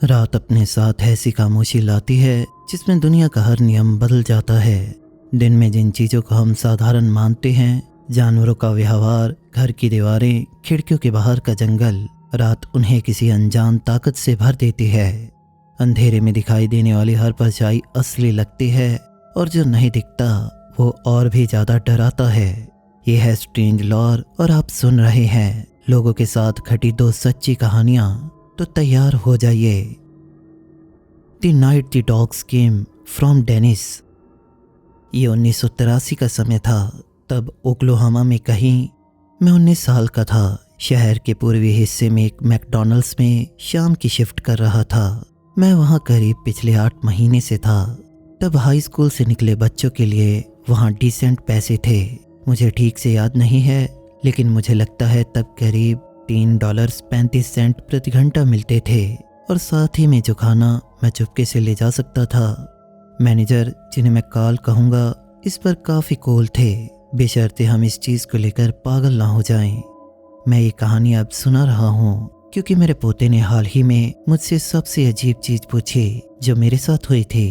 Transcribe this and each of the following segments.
रात अपने साथ ऐसी खामोशी लाती है जिसमें दुनिया का हर नियम बदल जाता है। दिन में जिन चीज़ों को हम साधारण मानते हैं, जानवरों का व्यवहार, घर की दीवारें, खिड़कियों के बाहर का जंगल, रात उन्हें किसी अनजान ताकत से भर देती है। अंधेरे में दिखाई देने वाली हर परछाई असली लगती है और जो नहीं दिखता वो और भी ज़्यादा डराता है। ये है स्ट्रेंज लॉर और आप सुन रहे हैं लोगों के साथ घटी दो सच्ची कहानियाँ। तो तैयार हो जाइए। The night the dogs came from Dennis. ये 1983 का समय था। तब ओक्लाहोमा में कहीं मैं 19 साल का था। शहर के पूर्वी हिस्से में एक मैकडॉनल्ड्स में शाम की शिफ्ट कर रहा था। मैं वहाँ करीब पिछले 8 महीने से था। तब हाई स्कूल से निकले बच्चों के लिए वहाँ डिसेंट पैसे थे। मुझे ठीक से याद नहीं है, लेकिन मुझे लगता है तब करीब $3.35 प्रति घंटा मिलते थे और साथ ही में जो खाना मैं चुपके से ले जा सकता था। मैनेजर, जिन्हें मैं कार्ल कहूँगा, इस पर काफ़ी कूल थे, बशर्ते हम इस चीज़ को लेकर पागल ना हो जाएं। मैं ये कहानी अब सुना रहा हूँ क्योंकि मेरे पोते ने हाल ही में मुझसे सबसे अजीब चीज़ पूछी जो मेरे साथ हुई थी।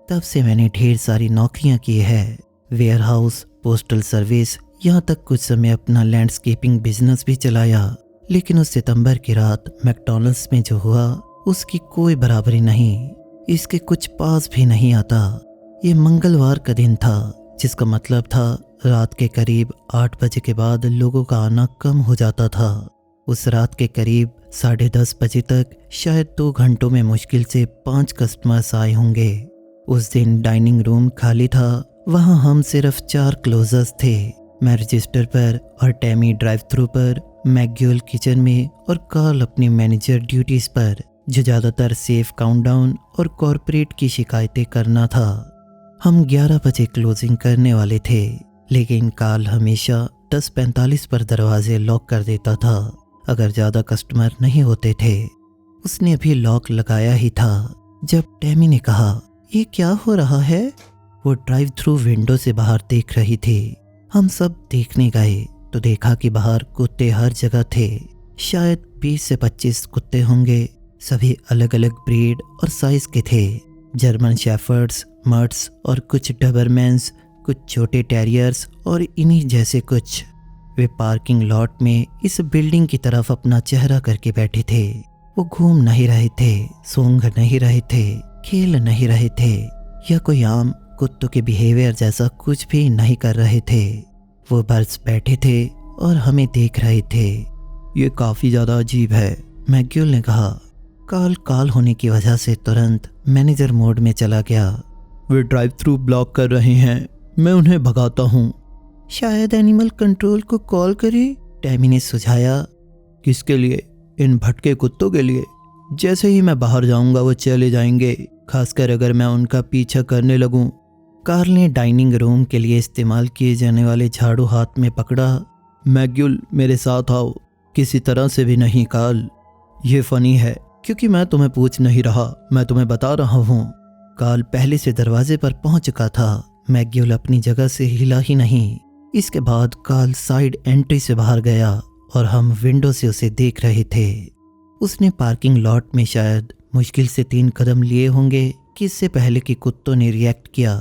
तब से मैंने ढेर सारी नौकरियाँ की है, वेयर हाउस, पोस्टल सर्विस, यहाँ तक कुछ समय अपना लैंडस्केपिंग बिजनेस भी चलाया। लेकिन उस सितंबर की रात मैकडॉनल्ड्स में जो हुआ उसकी कोई बराबरी नहीं, इसके कुछ पास भी नहीं आता। ये मंगलवार का दिन था, जिसका मतलब था रात के करीब 8 बजे के बाद लोगों का आना कम हो जाता था। उस रात के करीब 10:30 बजे तक शायद 2 घंटों में मुश्किल से 5 कस्टमर्स आए होंगे। उस दिन डाइनिंग रूम खाली था, वहाँ हम सिर्फ 4 क्लोजर्स थे। मैं रजिस्टर पर और टैमी ड्राइव थ्रू पर, मैक्यूल किचन में और कार्ल अपनी मैनेजर ड्यूटीज पर, जो ज़्यादातर सेफ काउंटडाउन और कॉरपोरेट की शिकायतें करना था। हम 11 बजे क्लोजिंग करने वाले थे, लेकिन कार्ल हमेशा 10:45 पर दरवाजे लॉक कर देता था अगर ज़्यादा कस्टमर नहीं होते थे। उसने अभी लॉक लगाया ही था जब टैमी ने कहा, ये क्या हो रहा है? वो ड्राइव थ्रू विंडो से बाहर देख रही थी। हम सब देखने गए तो देखा कि बाहर कुत्ते हर जगह थे। शायद 20 से 25 कुत्ते होंगे, सभी अलग अलग ब्रीड और साइज के थे। जर्मन शेफर्ड्स, मर्ट्स और कुछ डबरमैन्स, कुछ छोटे टेरियर्स और इन्हीं जैसे कुछ। वे पार्किंग लॉट में इस बिल्डिंग की तरफ अपना चेहरा करके बैठे थे। वो घूम नहीं रहे थे, सूंघ नहीं रहे थे, खेल नहीं रहे थे या कोई आम कुत्तों के बिहेवियर जैसा कुछ भी नहीं कर रहे थे। वो बस बैठे थे और हमें देख रहे थे। ये काफ़ी ज़्यादा अजीब है, मैक्यूल ने कहा। काल होने की वजह से तुरंत मैनेजर मोड में चला गया। वे ड्राइव थ्रू ब्लॉक कर रहे हैं, मैं उन्हें भगाता हूँ। शायद एनिमल कंट्रोल को कॉल करें, टैमी ने सुझाया। किसके लिए? इन भटके कुत्तों के लिए। जैसे ही मैं बाहर जाऊंगा वो चले जाएंगे, खासकर अगर मैं उनका पीछा करने लगूं। कार्ल ने डाइनिंग रूम के लिए इस्तेमाल किए जाने वाले झाड़ू हाथ में पकड़ा। मैक्यूल, मेरे साथ आओ। किसी तरह से भी नहीं कार्ल। ये फनी है क्योंकि मैं तुम्हें पूछ नहीं रहा, मैं तुम्हें बता रहा हूँ। कार्ल पहले से दरवाजे पर पहुंच चुका था। मैक्यूल अपनी जगह से हिला ही नहीं। इसके बाद कार्ल साइड एंट्री से बाहर गया और हम विंडो से उसे देख रहे थे। उसने पार्किंग लॉट में शायद मुश्किल से 3 कदम लिए होंगे कि इससे पहले कि कुत्तों ने रिएक्ट किया।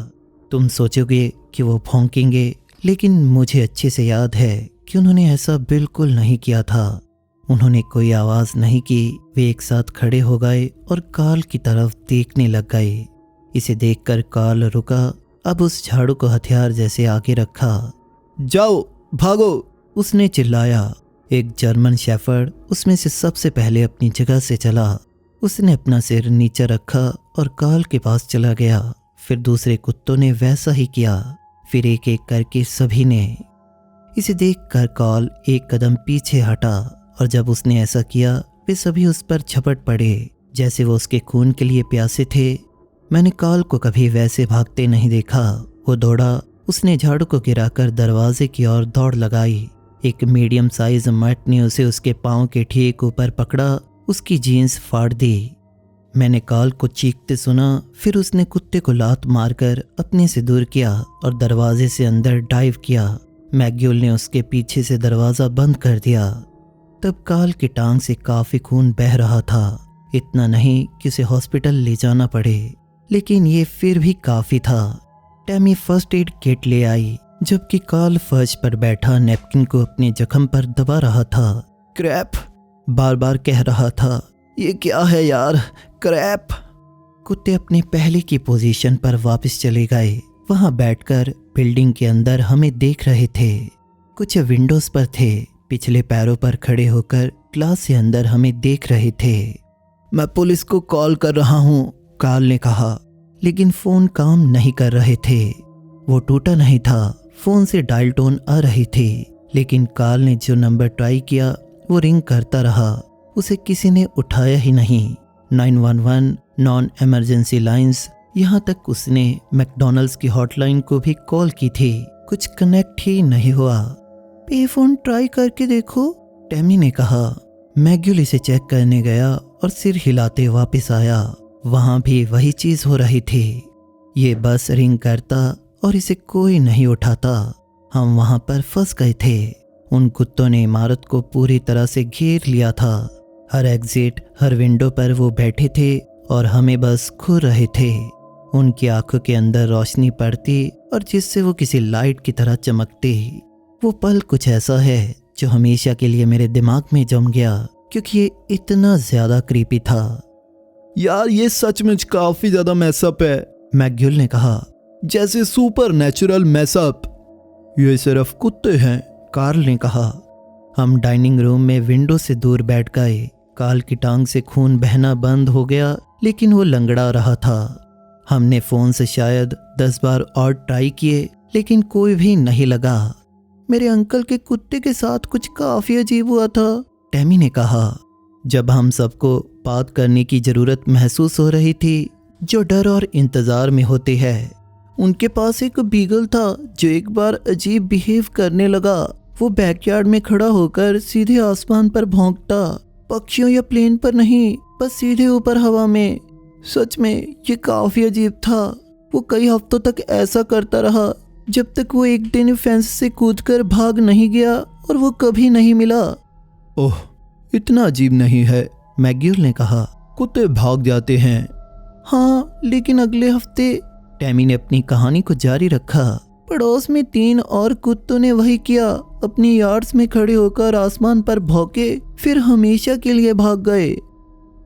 तुम सोचोगे कि वो भौंकेंगे, लेकिन मुझे अच्छे से याद है कि उन्होंने ऐसा बिल्कुल नहीं किया था। उन्होंने कोई आवाज़ नहीं की। वे एक साथ खड़े हो गए और कार्ल की तरफ देखने लग गए। इसे देखकर कार्ल रुका। अब उस झाड़ू को हथियार जैसे आगे रखा। जाओ, भागो, उसने चिल्लाया। एक जर्मन शेफर्ड उसमें से सबसे पहले अपनी जगह से चला। उसने अपना सिर नीचे रखा और कार्ल के पास चला गया। फिर दूसरे कुत्तों ने वैसा ही किया। फिर एक एक करके सभी ने। इसे देखकर कार्ल एक कदम पीछे हटा और जब उसने ऐसा किया वे सभी उस पर झपट पड़े जैसे वो उसके खून के लिए प्यासे थे। मैंने कार्ल को कभी वैसे भागते नहीं देखा। वो दौड़ा। उसने झाड़ू को गिराकर दरवाजे की ओर दौड़ लगाई। एक मीडियम साइज मर्ट ने उसे उसके पाँव के ठीक ऊपर पकड़ा, उसकी जीन्स फाड़ दी। मैंने कार्ल को चीखते सुना। फिर उसने कुत्ते को लात मारकर अपने से दूर किया और दरवाजे से अंदर डाइव किया। मैक्यूल ने उसके पीछे से दरवाज़ा बंद कर दिया। तब कार्ल की टांग से काफ़ी खून बह रहा था। इतना नहीं कि उसे हॉस्पिटल ले जाना पड़े, लेकिन ये फिर भी काफ़ी था। टैमी फर्स्ट एड किट ले आई, जबकि कार्ल फर्श पर बैठा नैपकिन को अपने जख्म पर दबा रहा था। क्रैप, बार बार कह रहा था। ये क्या है यार, क्रैप। कुत्ते अपने पहले की पोजीशन पर वापस चले गए। वहां बैठकर बिल्डिंग के अंदर हमें देख रहे थे। कुछ विंडोज पर थे, पिछले पैरों पर खड़े होकर ग्लास से अंदर हमें देख रहे थे। मैं पुलिस को कॉल कर रहा हूँ, कार्ल ने कहा, लेकिन फोन काम नहीं कर रहे थे। वो टूटा नहीं था, फोन से डायल टोन आ रही थी, लेकिन कार्ल ने जो नंबर ट्राई किया वो रिंग करता रहा। उसे किसी ने उठाया ही नहीं। 911 नॉन इमरजेंसी लाइंस, यहाँ तक उसने मैकडॉनल्ड्स की हॉटलाइन को भी कॉल की थी, कुछ कनेक्ट ही नहीं हुआ। पे फोन ट्राई करके देखो, टैमी ने कहा। मैग्यूल इसे चेक करने गया और सिर हिलाते वापस आया। वहां भी वही चीज हो रही थी। ये बस रिंग करता और इसे कोई नहीं उठाता। हम वहां पर फंस गए थे। उन कुत्तों ने इमारत को पूरी तरह से घेर लिया था। हर एग्जिट, हर विंडो पर वो बैठे थे और हमें बस घूर रहे थे। उनकी आंखों के अंदर रोशनी पड़ती और जिससे वो किसी लाइट की तरह चमकती। वो पल कुछ ऐसा है जो हमेशा के लिए मेरे दिमाग में जम गया, क्योंकि ये इतना ज्यादा क्रीपी था। यार ये सचमुच काफी ज्यादा मैसअप है, मैग्यूल ने कहा। जैसे सुपर नेचुरल मैसअप। ये सिर्फ कुत्ते हैं, कार्ल ने कहा। हम डाइनिंग रूम में विंडो से दूर बैठ गए। कार्ल की टांग से खून बहना बंद हो गया, लेकिन वो लंगड़ा रहा था। हमने फोन से शायद 10 बार और ट्राई किए, लेकिन कोई भी नहीं लगा। मेरे अंकल के कुत्ते के साथ कुछ काफी अजीब हुआ था, टैमी ने कहा। जब हम सबको बात करने की जरूरत महसूस हो रही थी, जो डर और इंतजार में होते हैं। उनके पास एक बीगल था जो एक बार अजीब बिहेव करने लगा। वो बैकयार्ड में खड़ा होकर सीधे आसमान पर भौंकता, पक्षियों या प्लेन पर नहीं, बस सीधे ऊपर हवा में। सच में ये काफी अजीब था। वो कई हफ्तों तक ऐसा करता रहा, जब तक वो एक दिन फेंस से कूदकर भाग नहीं गया और वो कभी नहीं मिला। ओह, इतना अजीब नहीं है, मैग्यूल ने कहा। कुत्ते भाग जाते हैं। हाँ, लेकिन अगले हफ्ते, टैमी ने अपनी कहानी को जारी रखा, पड़ोस में 3 और कुत्तों ने वही किया। अपनी यार्ड्स में खड़े होकर आसमान पर भौंके, फिर हमेशा के लिए भाग गए।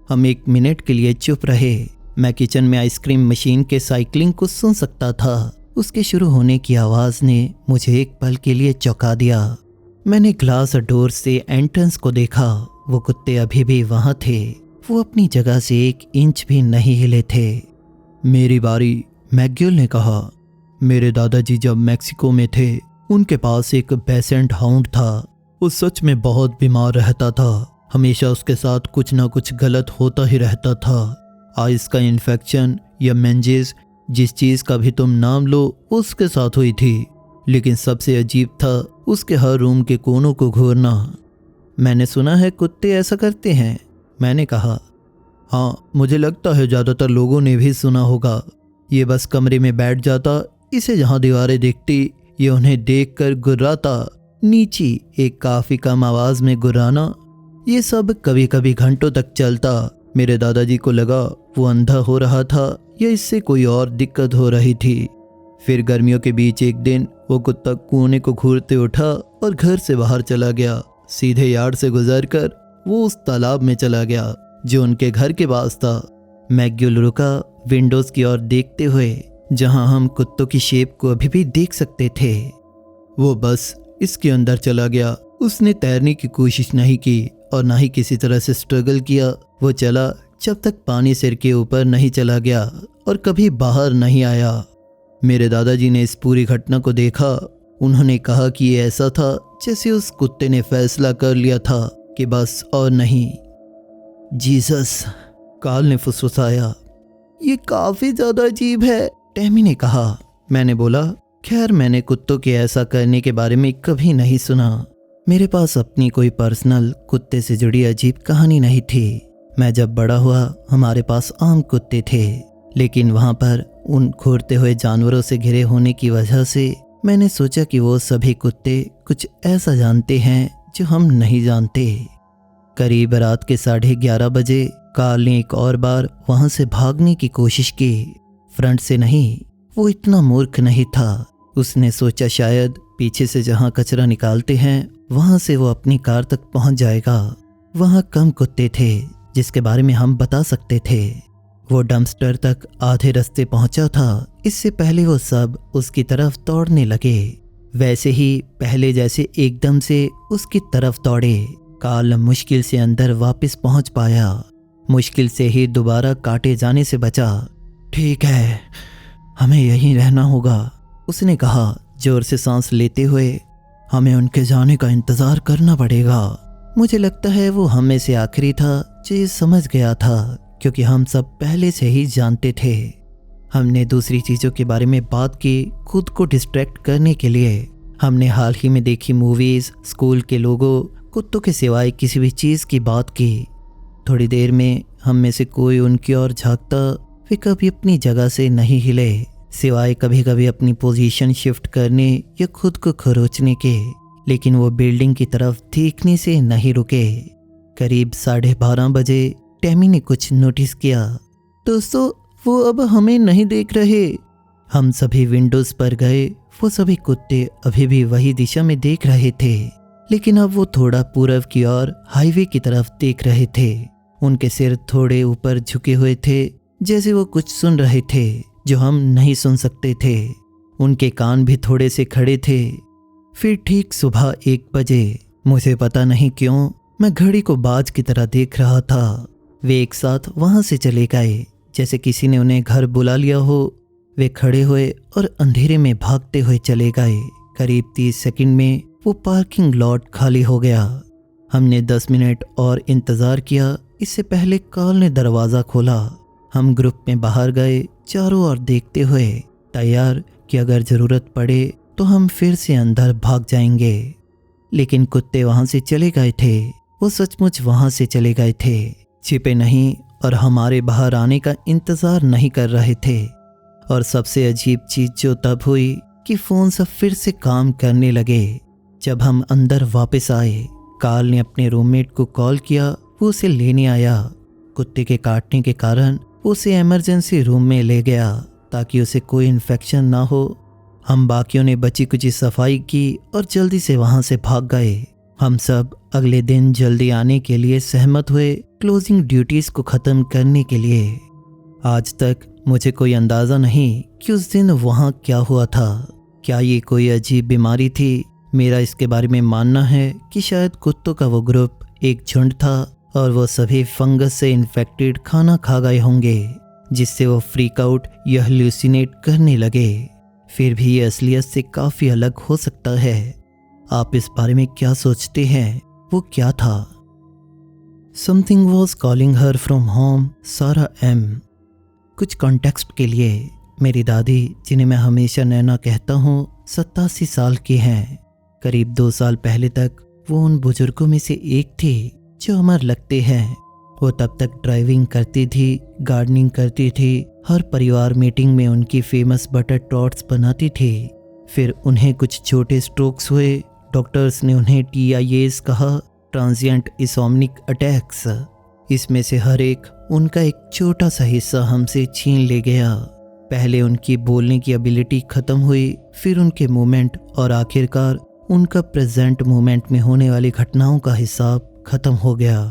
हम 1 मिनट के लिए चुप रहे। मैं किचन में आइसक्रीम मशीन के साइकिलिंग को सुन सकता था। उसके शुरू होने की आवाज ने मुझे एक पल के लिए चौंका दिया। मैंने ग्लास डोर से एंट्रेंस को देखा। वो कुत्ते अभी भी वहां थे। वो अपनी जगह से 1 इंच भी नहीं हिले थे। मेरी बारी, मैग्यूल ने कहा। मेरे दादाजी जब मैक्सिको में थे, उनके पास एक बेसेंट हाउंड था। वो सच में बहुत बीमार रहता था। हमेशा उसके साथ कुछ ना कुछ गलत होता ही रहता था। आइस का इन्फेक्शन या मेंजेस, जिस चीज़ का भी तुम नाम लो, उसके साथ हुई थी। लेकिन सबसे अजीब था उसके हर रूम के कोनों को घूरना। मैंने सुना है कुत्ते ऐसा करते हैं, मैंने कहा। हाँ, मुझे लगता है ज़्यादातर लोगों ने भी सुना होगा। ये बस कमरे में बैठ जाता, इसे जहाँ दीवारें दिखती, ये उन्हें देखकर गुर्राता। नीची एक काफ़ी कम आवाज़ में गुर्राना। ये सब कभी कभी घंटों तक चलता। मेरे दादाजी को लगा वो अंधा हो रहा था या इससे कोई और दिक्कत हो रही थी। फिर गर्मियों के बीच एक दिन वो कुत्ता कोने को घूरते उठा और घर से बाहर चला गया। सीधे यार्ड से गुजरकर वो उस तालाब में चला गया जो उनके घर के पास था। मैग्यूल रुका, विंडोज की ओर देखते हुए, जहां हम कुत्तों की शेप को अभी भी देख सकते थे। वो बस इसके अंदर चला गया। उसने तैरने की कोशिश नहीं की और ना ही किसी तरह से स्ट्रगल किया। वो चला जब तक पानी सिर के ऊपर नहीं चला गया और कभी बाहर नहीं आया। मेरे दादाजी ने इस पूरी घटना को देखा। उन्होंने कहा कि ये ऐसा था जैसे उस कुत्ते ने फैसला कर लिया था कि बस और नहीं। जीसस, कार्ल ने फुसफुसाया। ये काफी ज्यादा अजीब है, टैमी ने कहा। मैंने बोला, खैर मैंने कुत्तों के ऐसा करने के बारे में कभी नहीं सुना। मेरे पास अपनी कोई पर्सनल कुत्ते से जुड़ी अजीब कहानी नहीं थी। मैं जब बड़ा हुआ हमारे पास आम कुत्ते थे, लेकिन वहाँ पर उन घूरते हुए जानवरों से घिरे होने की वजह से मैंने सोचा कि वो सभी कुत्ते कुछ ऐसा जानते हैं जो हम नहीं जानते। करीब रात के 11:30 बजे कार्ल ने एक और बार वहां से भागने की कोशिश की। फ्रंट से नहीं, वो इतना मूर्ख नहीं था। उसने सोचा शायद पीछे से जहां कचरा निकालते हैं वहां से वो अपनी कार तक पहुंच जाएगा। वहां कम कुत्ते थे जिसके बारे में हम बता सकते थे। वो डंपस्टर तक आधे रास्ते पहुंचा था, इससे पहले वो सब उसकी तरफ दौड़ने लगे। वैसे ही पहले जैसे एकदम से उसकी तरफ दौड़े। कार्ल मुश्किल से अंदर वापस पहुंच पाया, मुश्किल से ही दोबारा काटे जाने से बचा। ठीक है, हमें यहीं रहना होगा, उसने कहा जोर से सांस लेते हुए। हमें उनके जाने का इंतजार करना पड़ेगा। मुझे लगता है वो हम में से आखिरी था जो ये समझ गया था, क्योंकि हम सब पहले से ही जानते थे। हमने दूसरी चीज़ों के बारे में बात की, खुद को डिस्ट्रैक्ट करने के लिए। हमने हाल ही में देखी मूवीज़, स्कूल के लोगों, कुत्तों के सिवाय किसी भी चीज़ की बात की। थोड़ी देर में हम में से कोई उनकी ओर झांकता। वे कभी अपनी जगह से नहीं हिले, सिवाय कभी कभी अपनी पोजीशन शिफ्ट करने या खुद को खरोचने के। लेकिन वो बिल्डिंग की तरफ देखने से नहीं रुके। करीब 12:30 बजे टैमी ने कुछ नोटिस किया। दोस्तों, वो अब हमें नहीं देख रहे। हम सभी विंडोज पर गए। वो सभी कुत्ते अभी भी वही दिशा में देख रहे थे, लेकिन अब वो थोड़ा पूरब की ओर हाईवे की तरफ देख रहे थे। उनके सिर थोड़े ऊपर झुके हुए थे, जैसे वो कुछ सुन रहे थे जो हम नहीं सुन सकते थे। उनके कान भी थोड़े से खड़े थे। फिर ठीक सुबह 1 बजे, मुझे पता नहीं क्यों, मैं घड़ी को बाज की तरह देख रहा था। वे एक साथ वहां से चले गए, जैसे किसी ने उन्हें घर बुला लिया हो। वे खड़े हुए और अंधेरे में भागते हुए चले गए। करीब 30 सेकंड में वो पार्किंग लॉट खाली हो गया। हमने 10 मिनट और इंतज़ार किया। इससे पहले कार्ल ने दरवाज़ा खोला। हम ग्रुप में बाहर गए, चारों ओर देखते हुए, तैयार कि अगर ज़रूरत पड़े तो हम फिर से अंदर भाग जाएंगे। लेकिन कुत्ते वहाँ से चले गए थे। वो सचमुच वहाँ से चले गए थे, छिपे नहीं और हमारे बाहर आने का इंतज़ार नहीं कर रहे थे। और सबसे अजीब चीज़ जो तब हुई कि फ़ोन सब फिर से काम करने लगे। जब हम अंदर वापस आए, कार्ल ने अपने रूममेट को कॉल किया। वो उसे लेने आया। कुत्ते के काटने के कारण उसे इमरजेंसी रूम में ले गया ताकि उसे कोई इन्फेक्शन ना हो। हम बाकियों ने बची कुची सफाई की और जल्दी से वहाँ से भाग गए। हम सब अगले दिन जल्दी आने के लिए सहमत हुए, क्लोजिंग ड्यूटीज़ को ख़त्म करने के लिए। आज तक मुझे कोई अंदाज़ा नहीं कि उस दिन वहाँ क्या हुआ था। क्या ये कोई अजीब बीमारी थी? मेरा इसके बारे में मानना है कि शायद कुत्तों का वो ग्रुप एक झुंड था और वो सभी फंगस से इन्फेक्टेड खाना खा गए होंगे, जिससे वो फ्रीक आउट या हेलुसिनेट करने लगे। फिर भी ये असलियत से काफ़ी अलग हो सकता है। आप इस बारे में क्या सोचते हैं? वो क्या था? Something was calling her from home, सारा एम। कुछ कॉन्टेक्स्ट के लिए, मेरी दादी, जिन्हें मैं हमेशा नैना कहता हूँ, 87 साल की हैं। करीब 2 साल पहले तक वो उन बुजुर्गों में से एक थी जो अमर लगते हैं। वो तब तक ड्राइविंग करती थी, गार्डनिंग करती थी, हर परिवार मीटिंग में उनकी फेमस बटर टॉट्स बनाती थी। फिर उन्हें कुछ छोटे स्ट्रोक्स हुए। डॉक्टर्स ने उन्हें TIAs कहा, ट्रांजिएंट इंसोम्निक अटैक्स। इसमें से हर एक उनका एक छोटा सा हिस्सा हमसे छीन ले गया। पहले उनकी बोलने की एबिलिटी ख़त्म हुई, फिर उनके मूवमेंट और आखिरकार उनका प्रेजेंट मूवमेंट में होने वाली घटनाओं का हिसाब ख़त्म हो गया।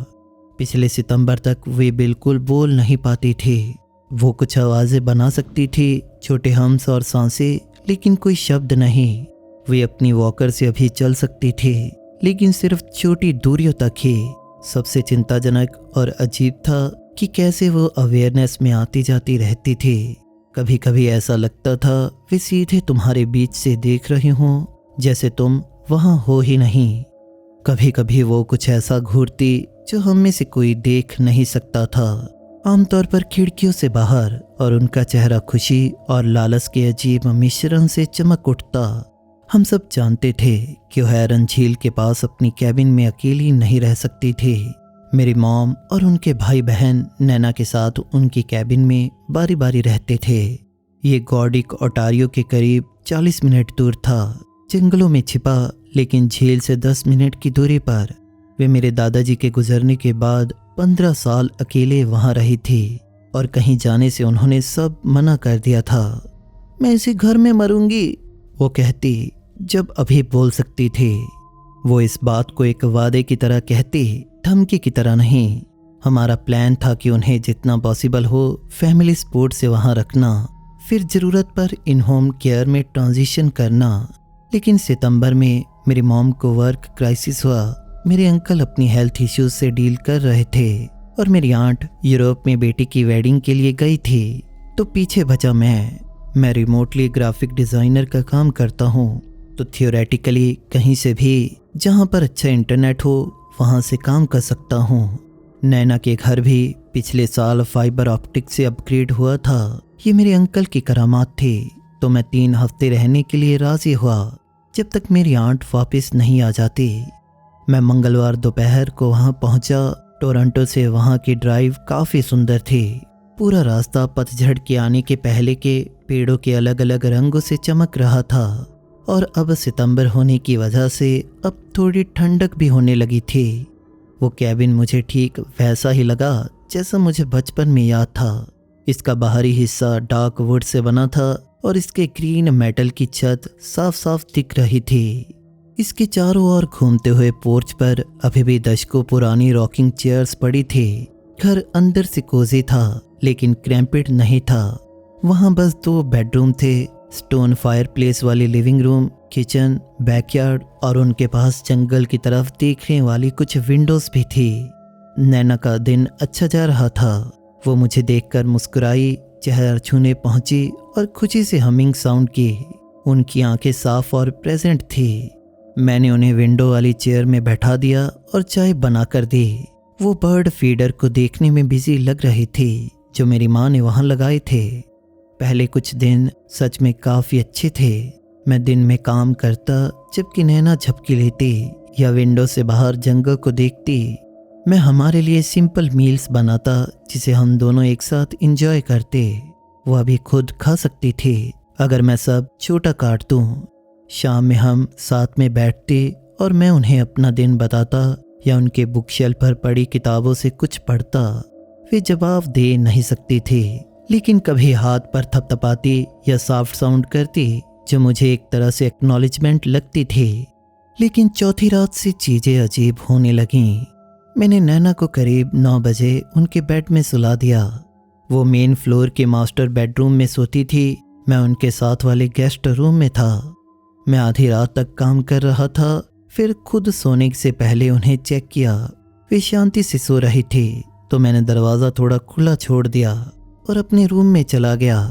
पिछले सितंबर तक वे बिल्कुल बोल नहीं पाती थी। वो कुछ आवाज़ें बना सकती थी, छोटे हम्स और सांसें, लेकिन कोई शब्द नहीं। वे अपनी वॉकर से अभी चल सकती थी, लेकिन सिर्फ छोटी दूरियों तक ही। सबसे चिंताजनक और अजीब था कि कैसे वो अवेयरनेस में आती जाती रहती थी। कभी कभी ऐसा लगता था वे सीधे तुम्हारे बीच से देख रही हों, जैसे तुम वहाँ हो ही नहीं। कभी कभी वो कुछ ऐसा घूरती जो हम में से कोई देख नहीं सकता था, आमतौर पर खिड़कियों से बाहर, और उनका चेहरा खुशी और लालच के अजीब मिश्रण से चमक उठता। हम सब जानते थे कि वो हेरन झील के पास अपनी कैबिन में अकेली नहीं रह सकती थी। मेरी मॉम और उनके भाई बहन नैना के साथ उनकी कैबिन में बारी बारी रहते थे। ये गॉर्डिक ओटारियो के करीब 40 मिनट दूर था, जंगलों में छिपा, लेकिन झील से 10 मिनट की दूरी पर। वे मेरे दादाजी के गुजरने के बाद 15 साल अकेले वहाँ रही थी और कहीं जाने से उन्होंने सब मना कर दिया था। मैं इसी घर में मरूंगी, वो कहती जब अभी बोल सकती थी। वो इस बात को एक वादे की तरह कहती, धमकी की तरह नहीं। हमारा प्लान था कि उन्हें जितना पॉसिबल हो फैमिली सपोर्ट से वहाँ रखना, फिर ज़रूरत पर इन होम केयर में ट्रांजिशन करना। लेकिन सितंबर में मेरी मॉम को वर्क क्राइसिस हुआ। मेरे अंकल अपनी हेल्थ इश्यूज से डील कर रहे थे और मेरी आंट यूरोप में बेटी की वेडिंग के लिए गई थी। तो पीछे बचा मैं रिमोटली ग्राफिक डिज़ाइनर का काम करता हूँ, तो थियोरेटिकली कहीं से भी जहाँ पर अच्छा इंटरनेट हो वहाँ से काम कर सकता हूँ। नैना के घर भी पिछले साल फाइबर ऑप्टिक से अपग्रेड हुआ था। ये मेरे अंकल की करामात थी। तो मैं 3 हफ्ते रहने के लिए राजी हुआ जब तक मेरी आंट वापस नहीं आ जाती। मैं मंगलवार दोपहर को वहाँ पहुँचा। टोरंटो से वहाँ की ड्राइव काफ़ी सुंदर थी। पूरा रास्ता पतझड़ के आने के पहले के पेड़ों के अलग अलग रंगों से चमक रहा था और अब सितंबर होने की वजह से अब थोड़ी ठंडक भी होने लगी थी। वो कैबिन मुझे ठीक वैसा ही लगा जैसा मुझे बचपन में याद था। इसका बाहरी हिस्सा डार्क वुड से बना था और इसके ग्रीन मेटल की छत साफ साफ दिख रही थी। इसके चारों ओर घूमते हुए पोर्च पर अभी भी दशकों पुरानी रॉकिंग चेयर्स पड़ी थी। घर अंदर से कोजी था लेकिन क्रैम्पेड नहीं था। वहाँ बस 2 बेडरूम थे, स्टोन फायरप्लेस वाली लिविंग रूम, किचन, बैकयार्ड और उनके पास जंगल की तरफ देखने वाली कुछ विंडोज भी थी। नैना का दिन अच्छा जा रहा था। वो मुझे देखकर मुस्कुराई, चेहरा छूने पहुंची और खुशी से हमिंग साउंड की। उनकी आंखें साफ और प्रेजेंट थी। मैंने उन्हें विंडो वाली चेयर में बैठा दिया और चाय बनाकर दी। वो बर्ड फीडर को देखने में बिजी लग रही थी जो मेरी माँ ने वहाँ लगाए थे। पहले कुछ दिन सच में काफ़ी अच्छे थे। मैं दिन में काम करता जबकि नैना झपकी लेती या विंडो से बाहर जंगल को देखती। मैं हमारे लिए सिंपल मील्स बनाता जिसे हम दोनों एक साथ एंजॉय करते। वो अभी खुद खा सकती थी अगर मैं सब छोटा काट दूँ। शाम में हम साथ में बैठते और मैं उन्हें अपना दिन बताता या उनके बुक शेल्फ पर पड़ी किताबों से कुछ पढ़ता। वे जवाब दे नहीं सकती थी लेकिन कभी हाथ पर थपथपाती या सॉफ्ट साउंड करती जो मुझे एक तरह से एक्नॉलेजमेंट लगती थी। लेकिन चौथी रात से चीज़ें अजीब होने लगीं। मैंने नैना को करीब 9 बजे उनके बेड में सुला दिया। वो मेन फ्लोर के मास्टर बेडरूम में सोती थी। मैं उनके साथ वाले गेस्ट रूम में था। मैं आधी रात तक काम कर रहा था, फिर खुद सोने से पहले उन्हें चेक किया। वे शांति से सो रही थी तो मैंने दरवाज़ा थोड़ा खुला छोड़ दिया और अपने रूम में चला गया।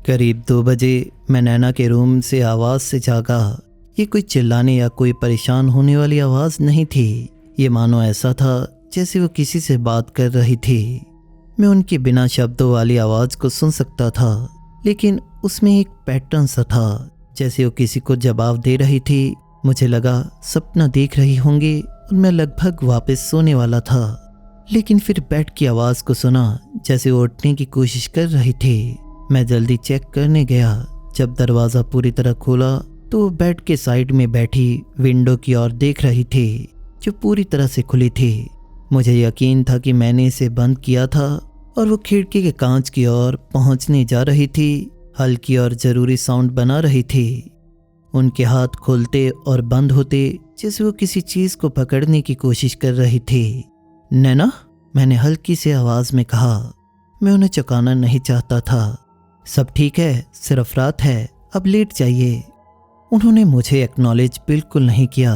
करीब 2 बजे मैं नैना के रूम से आवाज़ से जागा। ये कोई चिल्लाने या कोई परेशान होने वाली आवाज़ नहीं थी। ये मानो ऐसा था जैसे वो किसी से बात कर रही थी। मैं उनकी बिना शब्दों वाली आवाज़ को सुन सकता था लेकिन उसमें एक पैटर्न सा था जैसे वो किसी को जवाब दे रही थी। मुझे लगा सपना देख रही होंगी और मैं लगभग वापस सोने वाला था। लेकिन फिर बेड की आवाज़ को सुना जैसे वो उठने की कोशिश कर रही थी। मैं जल्दी चेक करने गया। जब दरवाज़ा पूरी तरह खोला तो वो बेड के साइड में बैठी विंडो की ओर देख रही थी जो पूरी तरह से खुली थी। मुझे यकीन था कि मैंने इसे बंद किया था और वो खिड़की के कांच की ओर पहुंचने जा रही थी। हल्की और ज़रूरी साउंड बना रही थी। उनके हाथ खुलते और बंद होते जैसे वो किसी चीज़ को पकड़ने की कोशिश कर रही थी। नैना, मैंने हल्की से आवाज़ में कहा। मैं उन्हें चौंकाना नहीं चाहता था। सब ठीक है, सिर्फ रात है, अब लेट जाइए। उन्होंने मुझे एक्नॉलेज बिल्कुल नहीं किया।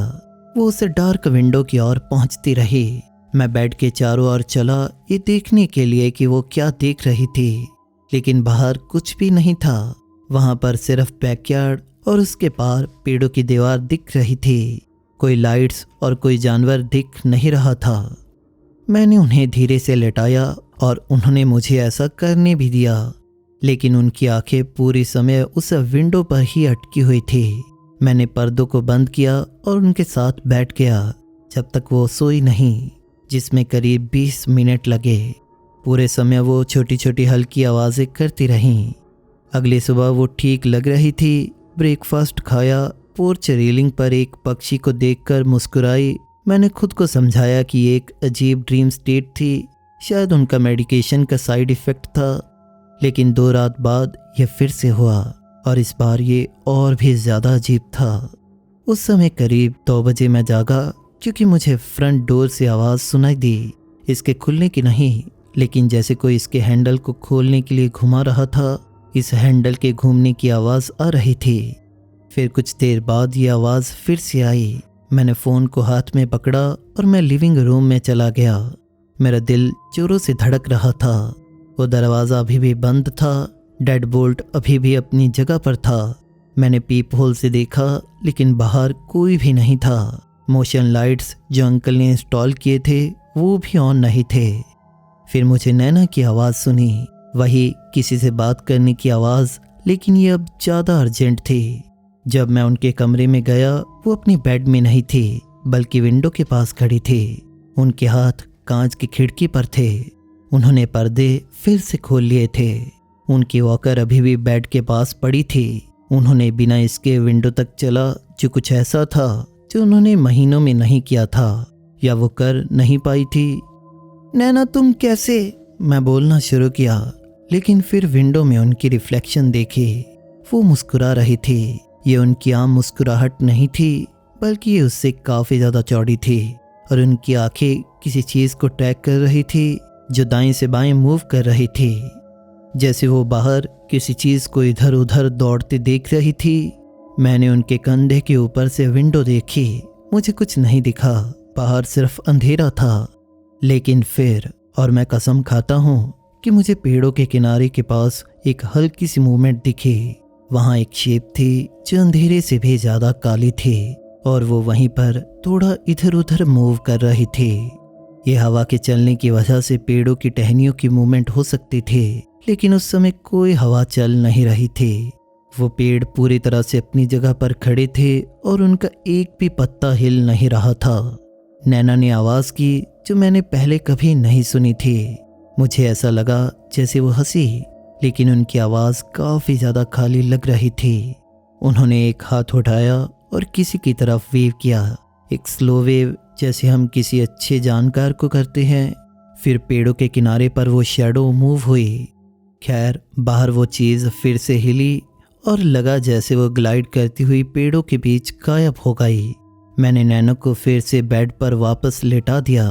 वो उस डार्क विंडो की ओर पहुंचती रही। मैं बेड के चारों ओर चला ये देखने के लिए कि वो क्या देख रही थी, लेकिन बाहर कुछ भी नहीं था। वहाँ पर सिर्फ बैकयार्ड और उसके पार पेड़ों की दीवार दिख रही थी। कोई लाइट्स और कोई जानवर दिख नहीं रहा था। मैंने उन्हें धीरे से लेटाया और उन्होंने मुझे ऐसा करने भी दिया, लेकिन उनकी आंखें पूरी समय उस विंडो पर ही अटकी हुई थी। मैंने पर्दों को बंद किया और उनके साथ बैठ गया जब तक वो सोई नहीं, जिसमें करीब 20 मिनट लगे। पूरे समय वो छोटी छोटी हल्की आवाज़ें करती रहीं। अगली सुबह वो ठीक लग रही थी। ब्रेकफास्ट खाया, पोर्च रेलिंग पर एक पक्षी को देखकर मुस्कुराई। मैंने खुद को समझाया कि ये एक अजीब ड्रीम स्टेट थी, शायद उनका मेडिकेशन का साइड इफ़ेक्ट था। लेकिन 2 रात बाद यह फिर से हुआ और इस बार ये और भी ज़्यादा अजीब था। उस समय करीब 2 बजे मैं जागा क्योंकि मुझे फ्रंट डोर से आवाज़ सुनाई दी, इसके खुलने की नहीं, लेकिन जैसे कोई इसके हैंडल को खोलने के लिए घुमा रहा था। इस हैंडल के घूमने की आवाज़ आ रही थी। फिर कुछ देर बाद ये आवाज़ फिर से आई। मैंने फ़ोन को हाथ में पकड़ा और मैं लिविंग रूम में चला गया। मेरा दिल जोरों से धड़क रहा था। वो दरवाज़ा अभी भी बंद था, डेड बोल्ट अभी भी अपनी जगह पर था। मैंने पीप होल से देखा लेकिन बाहर कोई भी नहीं था। मोशन लाइट्स जो अंकल ने इंस्टॉल किए थे वो भी ऑन नहीं थे। फिर मुझे नैना की आवाज़ सुनी, वही किसी से बात करने की आवाज़, लेकिन ये अब ज़्यादा अर्जेंट थी। जब मैं उनके कमरे में गया वो अपनी बेड में नहीं थी बल्कि विंडो के पास खड़ी थी। उनके हाथ कांच की खिड़की पर थे। उन्होंने पर्दे फिर से खोल लिए थे। उनकी वॉकर अभी भी बेड के पास पड़ी थी। उन्होंने बिना इसके विंडो तक चला, जो कुछ ऐसा था जो उन्होंने महीनों में नहीं किया था या वो कर नहीं पाई थी। नैना तुम कैसे? मैं बोलना शुरू किया, लेकिन फिर विंडो में उनकी रिफ्लेक्शन देखी। वो मुस्कुरा रही थी। ये उनकी आम मुस्कुराहट नहीं थी बल्कि ये उससे काफ़ी ज़्यादा चौड़ी थी और उनकी आंखें किसी चीज़ को ट्रैक कर रही थी जो दाएं से बाएं मूव कर रही थी, जैसे वो बाहर किसी चीज़ को इधर उधर दौड़ते देख रही थी। मैंने उनके कंधे के ऊपर से विंडो देखी। मुझे कुछ नहीं दिखा, बाहर सिर्फ अंधेरा था। लेकिन फिर, और मैं कसम खाता हूँ कि मुझे पेड़ों के किनारे के पास एक हल्की सी मूवमेंट दिखी। वहाँ एक शेप थी जो अंधेरे से भी ज़्यादा काली थी और वो वहीं पर थोड़ा इधर उधर मूव कर रही थी। ये हवा के चलने की वजह से पेड़ों की टहनियों की मूवमेंट हो सकती थी, लेकिन उस समय कोई हवा चल नहीं रही थी। वो पेड़ पूरी तरह से अपनी जगह पर खड़े थे और उनका एक भी पत्ता हिल नहीं रहा था। नैना ने आवाज़ की जो मैंने पहले कभी नहीं सुनी थी। मुझे ऐसा लगा जैसे वो हंसी, लेकिन उनकी आवाज़ काफ़ी ज़्यादा खाली लग रही थी। उन्होंने एक हाथ उठाया और किसी की तरफ वेव किया, एक स्लो वेव जैसे हम किसी अच्छे जानकार को करते हैं। फिर पेड़ों के किनारे पर वो शैडो मूव हुई। खैर, बाहर वो चीज़ फिर से हिली और लगा जैसे वो ग्लाइड करती हुई पेड़ों के बीच गायब हो गई। मैंने नैनो को फिर से बेड पर वापस लेटा दिया,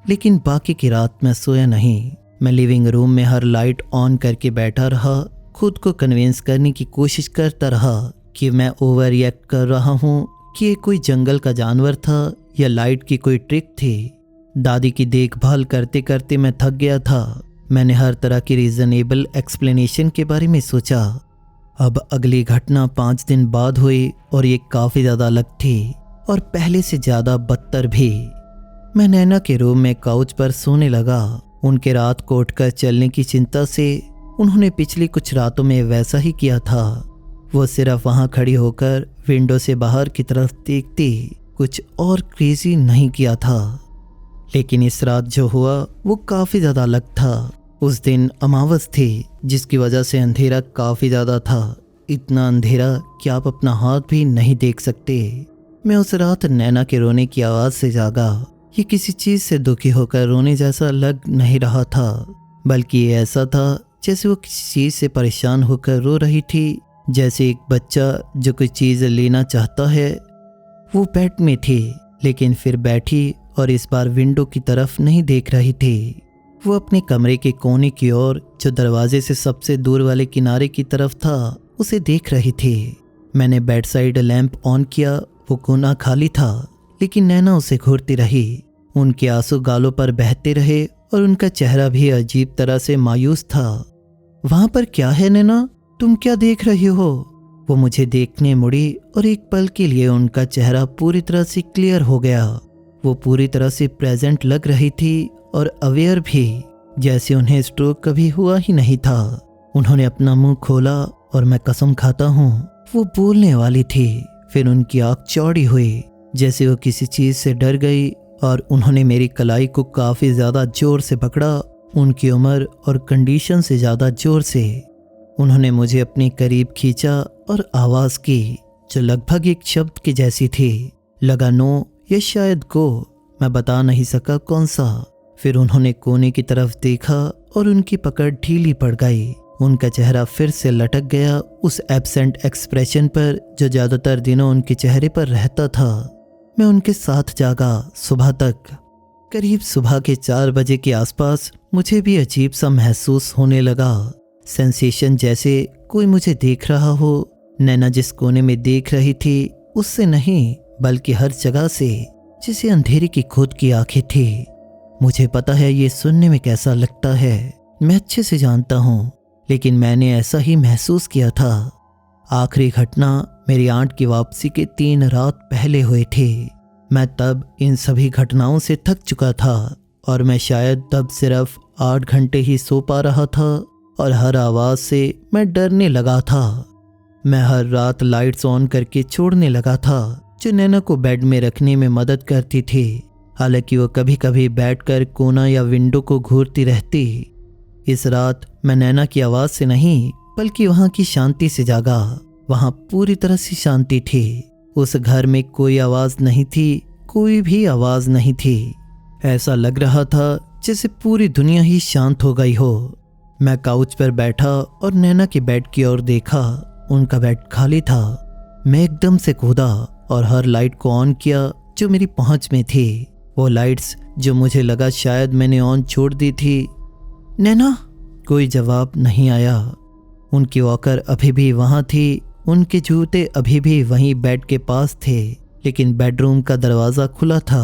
लेकिन बाकी की रात मैं सोया नहीं। मैं लिविंग रूम में हर लाइट ऑन करके बैठा रहा, खुद को कन्विंस करने की कोशिश करता रहा कि मैं ओवर रिएक्ट कर रहा हूँ, कि ये कोई जंगल का जानवर था या लाइट की कोई ट्रिक थी। दादी की देखभाल करते करते मैं थक गया था। मैंने हर तरह की रीजनेबल एक्सप्लेनेशन के बारे में सोचा। अब अगली घटना 5 दिन बाद हुई और ये काफ़ी ज़्यादा अलग थी और पहले से ज़्यादा बदतर भी। मैं नैना के रूम में काउच पर सोने लगा। उनके रात को उठकर चलने की चिंता से उन्होंने पिछली कुछ रातों में वैसा ही किया था। वो सिर्फ वहाँ खड़ी होकर विंडो से बाहर की तरफ देखती, कुछ और क्रेजी नहीं किया था। लेकिन इस रात जो हुआ वो काफ़ी ज़्यादा अलग था। उस दिन अमावस थी, जिसकी वजह से अंधेरा काफ़ी ज़्यादा था। इतना अंधेरा कि आप अपना हाथ भी नहीं देख सकते। मैं उस रात नैना के रोने की आवाज़ से जागा। ये किसी चीज़ से दुखी होकर रोने जैसा लग नहीं रहा था, बल्कि ये ऐसा था जैसे वो किसी चीज़ से परेशान होकर रो रही थी, जैसे एक बच्चा जो कोई चीज़ लेना चाहता है। वो बेड में थी, लेकिन फिर बैठी और इस बार विंडो की तरफ नहीं देख रही थी। वो अपने कमरे के कोने की ओर, जो दरवाजे से सबसे दूर वाले किनारे की तरफ था, उसे देख रही थी। मैंने बेड साइड लैंप ऑन किया। वो कोना खाली था, लेकिन नैना उसे घूरती रही। उनके आंसू गालों पर बहते रहे और उनका चेहरा भी अजीब तरह से मायूस था। वहाँ पर क्या है नैना? तुम क्या देख रही हो? वो मुझे देखने मुड़ी और एक पल के लिए उनका चेहरा पूरी तरह से क्लियर हो गया। वो पूरी तरह से प्रेजेंट लग रही थी और अवेयर भी, जैसे उन्हें स्ट्रोक कभी हुआ ही नहीं था। उन्होंने अपना मुंह खोला और मैं कसम खाता हूँ वो बोलने वाली थी। फिर उनकी आँख चौड़ी हुई, जैसे वो किसी चीज़ से डर गई, और उन्होंने मेरी कलाई को काफ़ी ज़्यादा जोर से पकड़ा, उनकी उम्र और कंडीशन से ज़्यादा जोर से। उन्होंने मुझे अपने करीब खींचा और आवाज़ की, जो लगभग एक शब्द की जैसी थी। लगा नो या शायद गो, मैं बता नहीं सका कौन सा। फिर उन्होंने कोने की तरफ देखा और उनकी पकड़ ढीली पड़ गई। उनका चेहरा फिर से लटक गया उस एब्सेंट एक्सप्रेशन पर जो ज़्यादातर दिनों उनके चेहरे पर रहता था। मैं उनके साथ जागा सुबह तक। करीब सुबह के 4 बजे के आसपास मुझे भी अजीब सा महसूस होने लगा। सेंसेशन जैसे कोई मुझे देख रहा हो। नैना जिस कोने में देख रही थी उससे नहीं, बल्कि हर जगह से, जिसे अंधेरे की खुद की आंखें थी। मुझे पता है ये सुनने में कैसा लगता है, मैं अच्छे से जानता हूँ, लेकिन मैंने ऐसा ही महसूस किया था। आखिरी घटना मेरी आंट की वापसी के 3 रात पहले हुए थे। मैं तब इन सभी घटनाओं से थक चुका था और मैं शायद तब सिर्फ 8 घंटे ही सो पा रहा था और हर आवाज़ से मैं डरने लगा था। मैं हर रात लाइट्स ऑन करके छोड़ने लगा था, जो नैना को बेड में रखने में मदद करती थी। हालांकि वो कभी कभी बैठकर कोना या विंडो को घूरती रहती। इस रात मैं नैना की आवाज़ से नहीं, बल्कि वहाँ की शांति से जागा। वहाँ पूरी तरह से शांति थी। उस घर में कोई आवाज़ नहीं थी, कोई भी आवाज़ नहीं थी। ऐसा लग रहा था जैसे पूरी दुनिया ही शांत हो गई हो। मैं काउच पर बैठा और नैना के बेड की ओर देखा। उनका बेड खाली था। मैं एकदम से कूदा और हर लाइट को ऑन किया जो मेरी पहुंच में थी। वो लाइट्स जो मुझे लगा शायद मैंने ऑन छोड़ दी थी। नैना, कोई जवाब नहीं आया। उनकी वॉकर अभी भी वहाँ थी, उनके जूते अभी भी वहीं बेड के पास थे, लेकिन बेडरूम का दरवाज़ा खुला था।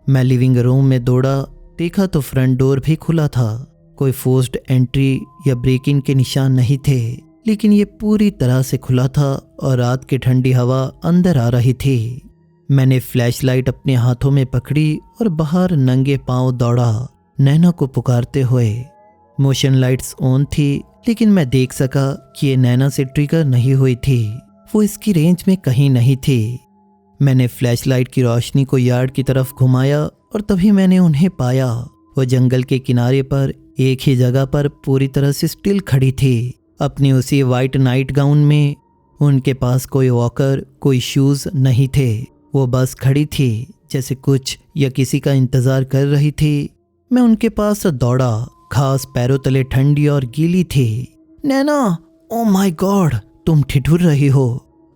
मैं लिविंग रूम में दौड़ा, देखा तो फ्रंट डोर भी खुला था। कोई फोर्स्ड एंट्री या ब्रेक इन के निशान नहीं थे, लेकिन ये पूरी तरह से खुला था और रात की ठंडी हवा अंदर आ रही थी। मैंने फ्लैशलाइट अपने हाथों में पकड़ी और बाहर नंगे पांव दौड़ा, नैना को पुकारते हुए। मोशन लाइट्स ऑन थी, लेकिन मैं देख सका कि ये नैना से ट्रिगर नहीं हुई थी। वो इसकी रेंज में कहीं नहीं थी। मैंने फ्लैशलाइट की रोशनी को यार्ड की तरफ घुमाया और तभी मैंने उन्हें पाया। वो जंगल के किनारे पर एक ही जगह पर पूरी तरह से स्टिल खड़ी थी, अपनी उसी वाइट नाइट गाउन में। उनके पास कोई वॉकर, कोई शूज़ नहीं थे। वो बस खड़ी थी, जैसे कुछ या किसी का इंतज़ार कर रही थी। मैं उनके पास दौड़ा। घास पैरों तले ठंडी और गीली थी। नैना, ओ माय गॉड, तुम ठिठुर रही हो।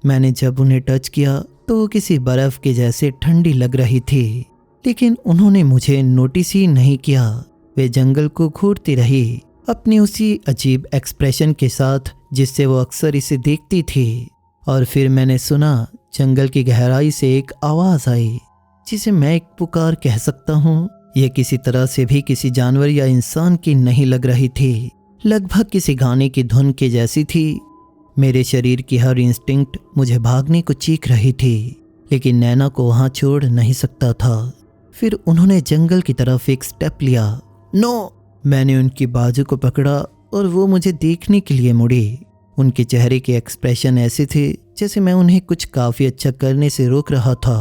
मैंने जब उन्हें टच किया तो वो किसी बर्फ के जैसे ठंडी लग रही थी, लेकिन उन्होंने मुझे नोटिस ही नहीं किया। वे जंगल को घूरती रही, अपनी उसी अजीब एक्सप्रेशन के साथ जिससे वो अक्सर इसे देखती थी। और फिर मैंने सुना, जंगल की गहराई से एक आवाज़ आई, जिसे मैं एक पुकार कह सकता हूँ। यह किसी तरह से भी किसी जानवर या इंसान की नहीं लग रही थी, लगभग किसी गाने की धुन के जैसी थी। मेरे शरीर की हर इंस्टिंक्ट मुझे भागने को चीख रही थी, लेकिन नैना को वहाँ छोड़ नहीं सकता था। फिर उन्होंने जंगल की तरफ एक स्टेप लिया। नो! मैंने उनकी बाजू को पकड़ा और वो मुझे देखने के लिए मुड़ी। उनके चेहरे के एक्सप्रेशन ऐसे थे जैसे मैं उन्हें कुछ काफ़ी अच्छा करने से रोक रहा था।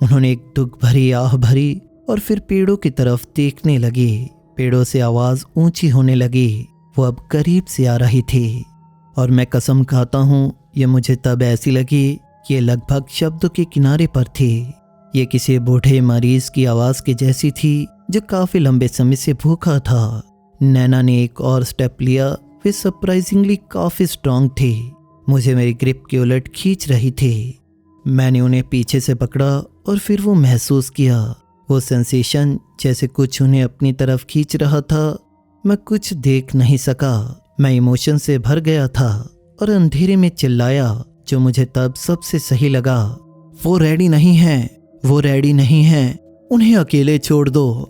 उन्होंने एक दुख भरी आह भरी और फिर पेड़ों की तरफ देखने लगी। पेड़ों से आवाज़ ऊंची होने लगी। वो अब करीब से आ रही थी और मैं कसम खाता हूँ, ये मुझे तब ऐसी लगी कि ये लगभग शब्दों के किनारे पर थी। ये किसी बूढ़े मरीज की आवाज़ के जैसी थी जो काफ़ी लंबे समय से भूखा था। नैना ने एक और स्टेप लिया। वे सरप्राइजिंगली काफ़ी स्ट्रांग थी, मुझे मेरी ग्रिप के उलट खींच रही थी। मैंने उन्हें पीछे से पकड़ा और फिर वो महसूस किया, वो सेंसेशन जैसे कुछ उन्हें अपनी तरफ खींच रहा था। मैं कुछ देख नहीं सका। मैं इमोशन से भर गया था और अंधेरे में चिल्लाया, जो मुझे तब सबसे सही लगा। वो रेडी नहीं हैं, वो रेडी नहीं हैं, उन्हें अकेले छोड़ दो।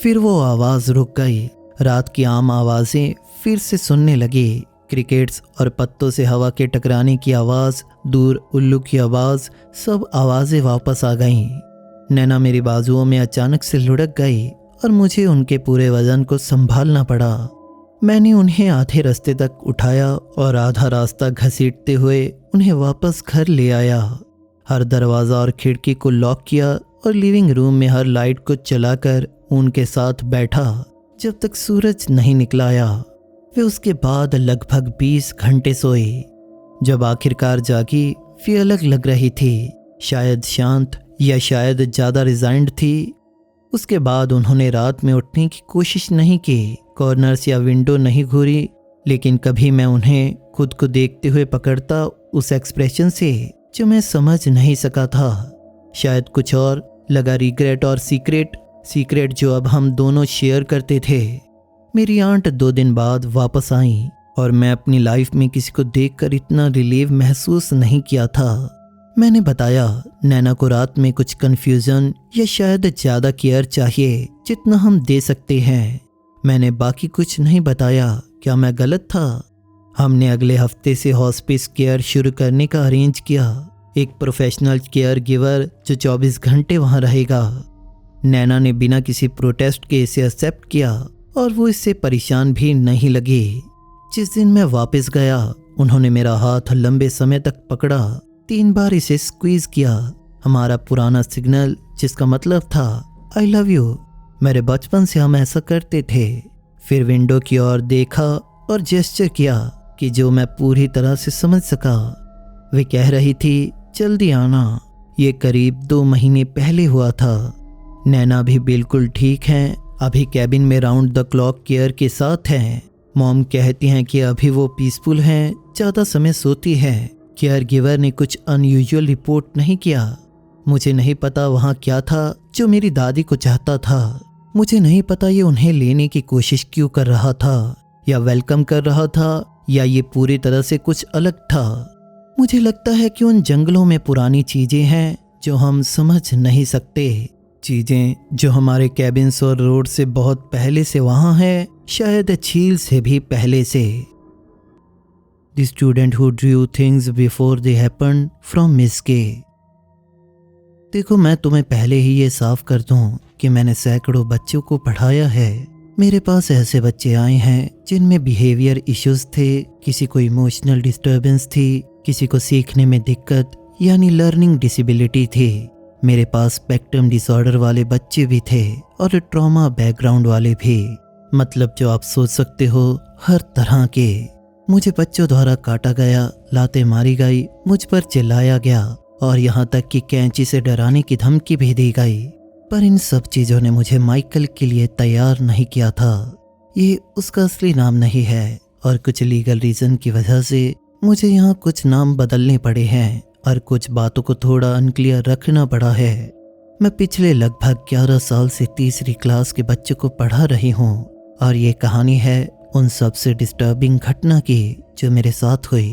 फिर वो आवाज़ रुक गई। रात की आम आवाज़ें फिर से सुनने लगी। क्रिकेट्स और पत्तों से हवा के टकराने की आवाज़, दूर उल्लू की आवाज़, सब आवाज़ें वापस आ गईं। नैना मेरी बाजुओं में अचानक से लुढ़क गई और मुझे उनके पूरे वजन को संभालना पड़ा। मैंने उन्हें आधे रास्ते तक उठाया और आधा रास्ता घसीटते हुए उन्हें वापस घर ले आया। हर दरवाज़ा और खिड़की को लॉक किया और लिविंग रूम में हर लाइट को चलाकर उनके साथ बैठा जब तक सूरज नहीं निकलाया। वे उसके बाद लगभग 20 घंटे सोई। जब आखिरकार जागी, वे अलग लग रही थी, शायद शांत या शायद ज़्यादा रिजाइंड थी। उसके बाद उन्होंने रात में उठने की कोशिश नहीं की, कॉर्नर्स या विंडो नहीं घूरी, लेकिन कभी मैं उन्हें खुद को देखते हुए पकड़ता उस एक्सप्रेशन से जो मैं समझ नहीं सका था। शायद कुछ और लगा, रिग्रेट और सीक्रेट जो अब हम दोनों शेयर करते थे। मेरी आंट 2 दिन बाद वापस आई और मैं अपनी लाइफ में किसी को देखकर इतना रिलीव महसूस नहीं किया था। मैंने बताया नैना को रात में कुछ कन्फ्यूजन या शायद ज़्यादा केयर चाहिए जितना हम दे सकते हैं। मैंने बाकी कुछ नहीं बताया। क्या मैं गलत था? हमने अगले हफ्ते से हॉस्पिस केयर शुरू करने का अरेंज किया, एक प्रोफेशनल केयर गिवर जो 24 घंटे वहाँ रहेगा। नैना ने बिना किसी प्रोटेस्ट के इसे एक्सेप्ट किया और वो इससे परेशान भी नहीं लगी। जिस दिन मैं वापस गया उन्होंने मेरा हाथ लंबे समय तक पकड़ा, 3 बार इसे स्क्वीज किया, हमारा पुराना सिग्नल जिसका मतलब था आई लव यू। मेरे बचपन से हम ऐसा करते थे। फिर विंडो की ओर देखा और जेस्चर किया कि जो मैं पूरी तरह से समझ सका। वे कह रही थी जल्दी आना। ये करीब 2 महीने पहले हुआ था। नैना भी बिल्कुल ठीक हैं, अभी कैबिन में राउंड द क्लॉक केयर के साथ हैं। मॉम कहती हैं कि अभी वो पीसफुल हैं, ज़्यादा समय सोती हैं। केयर गिवर ने कुछ अनयूजुअल रिपोर्ट नहीं किया। मुझे नहीं पता वहाँ क्या था जो मेरी दादी को चाहता था। मुझे नहीं पता ये उन्हें लेने की कोशिश क्यों कर रहा था या वेलकम कर रहा था या ये पूरी तरह से कुछ अलग था। मुझे लगता है कि उन जंगलों में पुरानी चीज़ें हैं जो हम समझ नहीं सकते, चीज़ें जो हमारे कैबिन्स और रोड से बहुत पहले से वहाँ है, शायद झील से भी पहले से। The student who Drew things before they happen from miss के। देखो, मैं तुम्हें पहले ही ये साफ कर दूं कि मैंने सैकड़ों बच्चों को पढ़ाया है। मेरे पास ऐसे बच्चे आए हैं जिनमें बिहेवियर इश्यूज थे, किसी को इमोशनल डिस्टर्बेंस थी, किसी को सीखने में दिक्कत यानी लर्निंग डिसेबिलिटी थी। मेरे पास स्पेक्ट्रम डिसऑर्डर वाले बच्चे भी थे और ट्रॉमा बैकग्राउंड वाले भी, मतलब जो आप सोच सकते हो हर तरह के। मुझे बच्चों द्वारा काटा गया, लातें मारी गई, मुझ पर चिल्लाया गया और यहाँ तक कि कैंची से डराने की धमकी भी दी गई। पर इन सब चीज़ों ने मुझे माइकल के लिए तैयार नहीं किया था। ये उसका असली नाम नहीं है और कुछ लीगल रीज़न की वजह से मुझे यहाँ कुछ नाम बदलने पड़े हैं और कुछ बातों को थोड़ा अनक्लियर रखना पड़ा है। मैं पिछले लगभग 11 साल से तीसरी क्लास के बच्चों को पढ़ा रही हूँ और ये कहानी है उन सबसे डिस्टर्बिंग घटना की जो मेरे साथ हुई।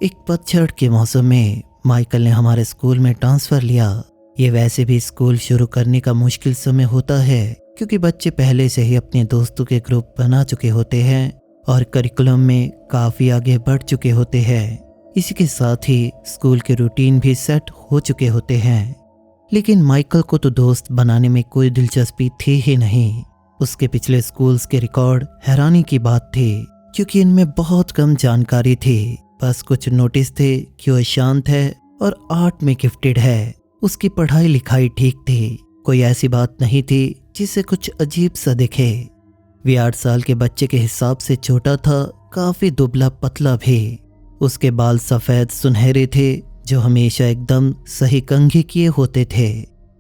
एक पतझड़ के मौसम में माइकल ने हमारे स्कूल में ट्रांसफ़र लिया। ये वैसे भी स्कूल शुरू करने का मुश्किल समय होता है क्योंकि बच्चे पहले से ही अपने दोस्तों के ग्रुप बना चुके होते हैं और करिकुलम में काफ़ी आगे बढ़ चुके होते हैं। इसी के साथ ही स्कूल के रूटीन भी सेट हो चुके होते हैं। लेकिन माइकल को तो दोस्त बनाने में कोई दिलचस्पी थी ही नहीं। उसके पिछले स्कूल्स के रिकॉर्ड हैरानी की बात थी क्योंकि इनमें बहुत कम जानकारी थी। बस कुछ नोटिस थे कि वह शांत है और आर्ट में गिफ्टेड है। उसकी पढ़ाई लिखाई ठीक थी, कोई ऐसी बात नहीं थी जिसे कुछ अजीब सा दिखे। वे 8 साल के बच्चे के हिसाब से छोटा था, काफ़ी दुबला पतला भी। उसके बाल सफ़ेद सुनहरे थे जो हमेशा एकदम सही कंघी किए होते थे।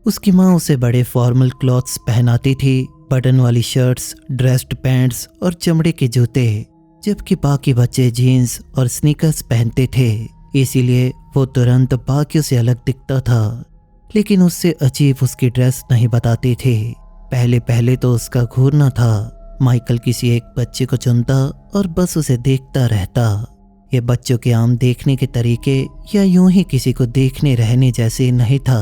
उसकी माँ उसे बड़े फॉर्मल क्लॉथ्स पहनाती थी, बटन वाली शर्ट्स, ड्रेस्ड पैंट्स और चमड़े के जूते, जबकि बाकी बच्चे जीन्स और स्नीकर्स पहनते थे। इसीलिए वो तुरंत बाकियों से अलग दिखता था। लेकिन उससे अजीब उसकी ड्रेस नहीं बताती थी। पहले तो उसका घूरना था। माइकल किसी एक बच्चे को चुनता और बस उसे देखता रहता। ये बच्चों के आम देखने के तरीके या यूं ही किसी को देखने रहने जैसे नहीं था।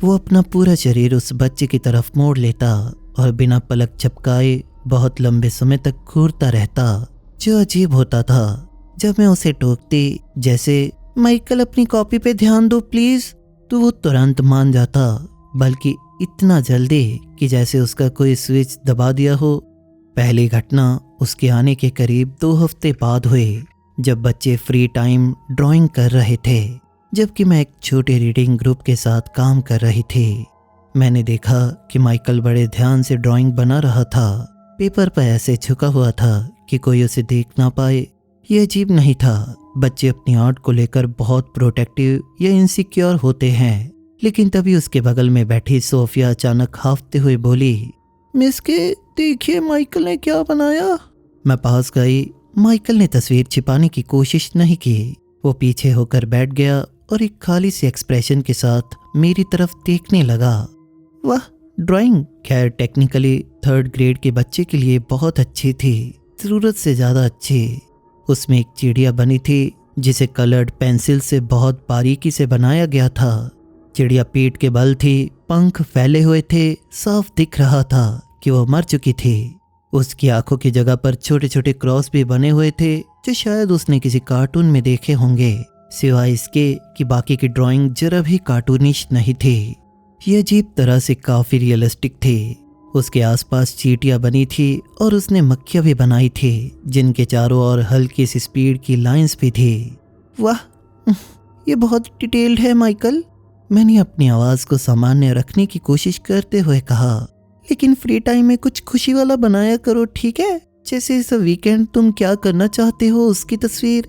वो अपना पूरा शरीर उस बच्चे की तरफ मोड़ लेता और बिना पलक झपकाए बहुत लंबे समय तक घूरता रहता, जो अजीब होता था। जब मैं उसे टोकती, जैसे माइकल अपनी कॉपी पे ध्यान दो प्लीज, तो वो तुरंत मान जाता, बल्कि इतना जल्दी कि जैसे उसका कोई स्विच दबा दिया हो। पहली घटना उसके आने के करीब 2 हफ्ते बाद हुई, जब बच्चे फ्री टाइम ड्राइंग कर रहे थे, जबकि मैं एक छोटे रीडिंग ग्रुप के साथ काम कर रही थी। मैंने देखा कि माइकल बड़े ध्यान से ड्राइंग बना रहा था। पेपर पर ऐसे झुका हुआ था कि कोई उसे देख ना पाए। ये अजीब नहीं था। बच्चे अपनी आर्ट को लेकर बहुत प्रोटेक्टिव या इनसिक्योर होते हैं, लेकिन तभी उसके बगल में बैठी सोफिया अचानक हांफते हुए बोली, मिस के, देखिए माइकल ने क्या बनाया। मैं पास गई। माइकल ने तस्वीर छिपाने की कोशिश नहीं की। वो पीछे होकर बैठ गया और एक खाली सी एक्सप्रेशन के साथ मेरी तरफ देखने लगा। वाह, ड्राइंग खैर टेक्निकली 3rd ग्रेड के बच्चे के लिए बहुत अच्छी थी, ज़रूरत से ज़्यादा अच्छी। उसमें एक चिड़िया बनी थी जिसे कलर्ड पेंसिल से बहुत बारीकी से बनाया गया था। चिड़िया पीठ के बल थी, पंख फैले हुए थे, साफ दिख रहा था कि वो मर चुकी थी। उसकी आंखों की जगह पर छोटे छोटे क्रॉस भी बने हुए थे जो शायद उसने किसी कार्टून में देखे होंगे, सिवाय इसके कि बाकी की ड्राइंग जरा भी कार्टूनिश नहीं थी। ये अजीब तरह से काफ़ी रियलिस्टिक थी। उसके आसपास चींटियां बनी थी और उसने मक्खियां भी बनाई थी जिनके चारों ओर हल्की सी स्पीड की लाइंस भी थी। वाह, ये बहुत डिटेल्ड है माइकल। मैंने अपनी आवाज़ को सामान्य रखने की कोशिश करते हुए कहा, लेकिन फ्री टाइम में कुछ खुशी वाला बनाया करो, ठीक है? जैसे इस वीकेंड तुम क्या करना चाहते हो उसकी तस्वीर।